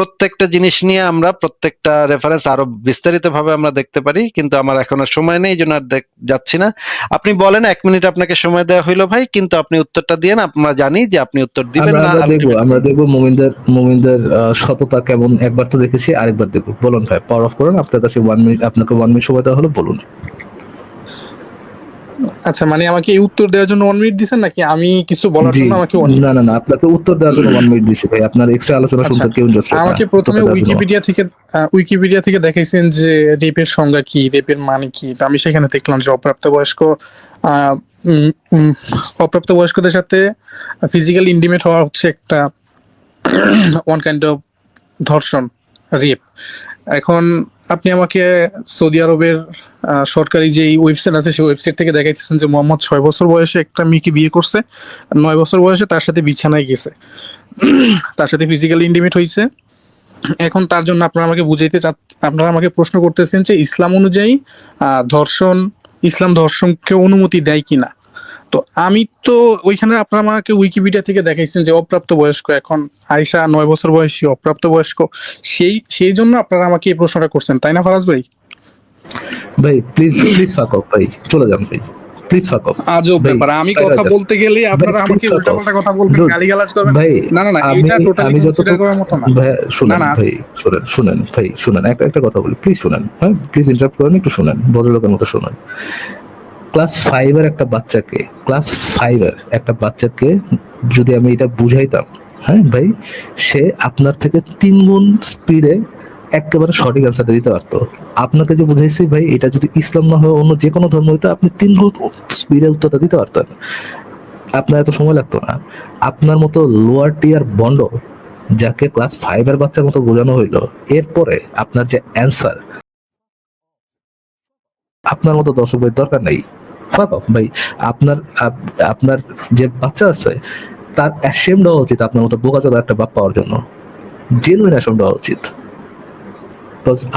প্রত্যেকটা জিনিস নিয়ে আমরা প্রত্যেকটা রেফারেন্স আরো বিস্তারিত ভাবে আমরা দেখতে পারি, কিন্তু আমার এখন আর সময় নেই, এই জন্য আর যাচ্ছি না। আপনি বলেন, 1 মিনিট আপনাকে সময় দেওয়া হইলো ভাই, কিন্তু আপনি উত্তরটা দিয়েন। আমরা জানি যে আপনি উত্তর দিবেন আমরা না আমরা দেখবো, আলটিমেট। আমরা দেখবো মুমিনদের সততা কেমন, একবার তো দেখেছি, আরেকবার দেখবো। বলুন ভাই, পাওয়ার অফ কোরআন আপনার কাছে 1 মিনিট, আপনাকে 1 মিনিট সময় দেওয়া হলো, বলুন। আচ্ছা মানে আমাকে এই উত্তর দেওয়ার জন্য 1 মিনিট দিচ্ছেন নাকি আমি কিছু বলার জি, জন্য আমাকে 1 মিনিট না না না, দিচ্ছেন? আপনাকে উত্তর দেওয়ার জন্য 1 মিনিট দিছি ভাই, আপনার এক্সট্রা আলোচনা আচ্ছা, শুনতে কেউ ইন্টারেস্টেড না, আমাকে উত্তরটা প্রথমে দেওয়ার জন্য। উইকিপিডিয়া থেকে দেখাইছেন যে রেপের সংজ্ঞা কি, রেপের মানে কি। তো আমি সেখানে দেখলাম যে আহ, উম, উম, অপ্রাপ্তবয়স্কদের সাথে ফিজিক্যাল ইন্টিমেট হওয়া হচ্ছে একটা ওয়ান কাইন্ড অফ ধর্ষণ। রেপ। এখন আপনি আমাকে সৌদি আরবের সরকারি যে ওয়েবসাইট আছে সেই ওয়েবসাইট থেকে দেখাইতেছেন যে মোহাম্মদ 6 বছর বয়সে একটা মেয়েকে বিয়ে করছে, 9 বছর বয়সে তার সাথে বিছানায় গেছে, তার সাথে ফিজিক্যালি ইন্টিমেট হয়েছে। এখন তার জন্য আপনারা আমাকে প্রশ্ন করতেছেন যে ইসলাম অনুযায়ী ধর্ষণ, ইসলাম ধর্ষণকে অনুমতি দেয় কিনা। তো আমি তো ওইখানে আপনারা আমাকে উইকিপিডিয়া থেকে দেখাইছেন যে অপ্রাপ্ত বয়স্ক, এখন আয়েশা 9 বছর বয়সী অপ্রাপ্ত বয়স্ক, সেই জন্য আপনারা আমাকে এই প্রশ্নটা করছেন, তাই না ফারাজ ভাই? ভাই প্লিজ প্লিজ ফাক অফ ভাই, চলে যান ভাই, প্লিজ ফাক অফ। আজব ব্যাপার, আমি কথা বলতে গেলে আপনারা আমাকে উল্টাপাল্টা কথা বলবেন, গালিগালাজ করবেন। ভাই না না না, এটা টোটালি কনসিডার করার মতো না। ভাই শুনেন, না, না, ভাই শুনেন ভাই শুনেন, একটা কথা বলি, প্লিজ শুনেন, হ্যাঁ প্লিজ ইন্টারাপ্ট করেন, একটু শুনেন, ভদ্রলোকের মতো শুনেন। ক্লাস 5 এর একটা বাচ্চাকে যদি আমি এটা বুঝাইতাম, হ্যাঁ ভাই, সে আপনার থেকে 3 গুণ স্পিডে একেবারে সঠিক অ্যান্সারটা দিতে পারতো। আপনাকে যে বুঝাইছি ভাই, এটা যদি ইসলাম না হয় অন্য যে কোনো ধর্ম হইতো, আপনি 3 গুণ স্পিডে উত্তরটা দিতে পারতেন, আপনার এত সময় লাগতো না। আপনার মতো লোয়ার টিয়ার বন্ড, যাকে ক্লাস 5 এর বাচ্চার মতো বোঝানো হইলো, এরপরে আপনার যে অ্যান্সার, আপনার মতো দর্শক ভাই দরকার নেই। ফাক অফ ভাই। আপনার যে বাচ্চা আছে তার অ্যাশেমড হওয়া উচিত আপনার মতো বোকাচোদা একটা বাপ পাওয়ার জন্য, জেনুইন অ্যাশেমড হওয়া উচিত।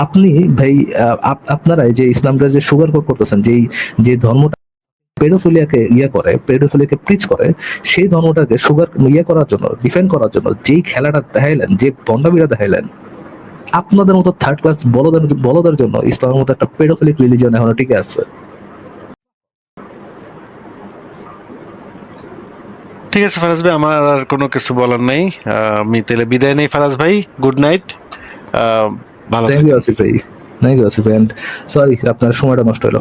আপনি ভাই, আপনারা যে ইসলামটা যে সুগার কোট করতেছেন, যে ধর্মটা পেডোফিলিয়াকে প্রিচ করে, সেই ধর্মটাকে সুগার করার জন্য, ডিফেন্ড করার জন্য যেই খেলাটা দেখাইলেন, যে বন্ডামিটা দেখাইলেন, আপনাদের মতো থার্ড ক্লাস বলদের জন্য ইসলামের মতো একটা পেডোফিলিক রিলিজিয়ন এখনো টিকে আছে। ঠিক আছে ফারাজ ভাই, আমার আর কোনো কিছু বলার নেই। আমি তাহলে বিদায় নেই ফারাজ ভাই, গুড নাইট। ভালো থ্যাংক ইউ আসিফ ভাই, এন্ড সরি আপনার সময়টা নষ্ট হলো।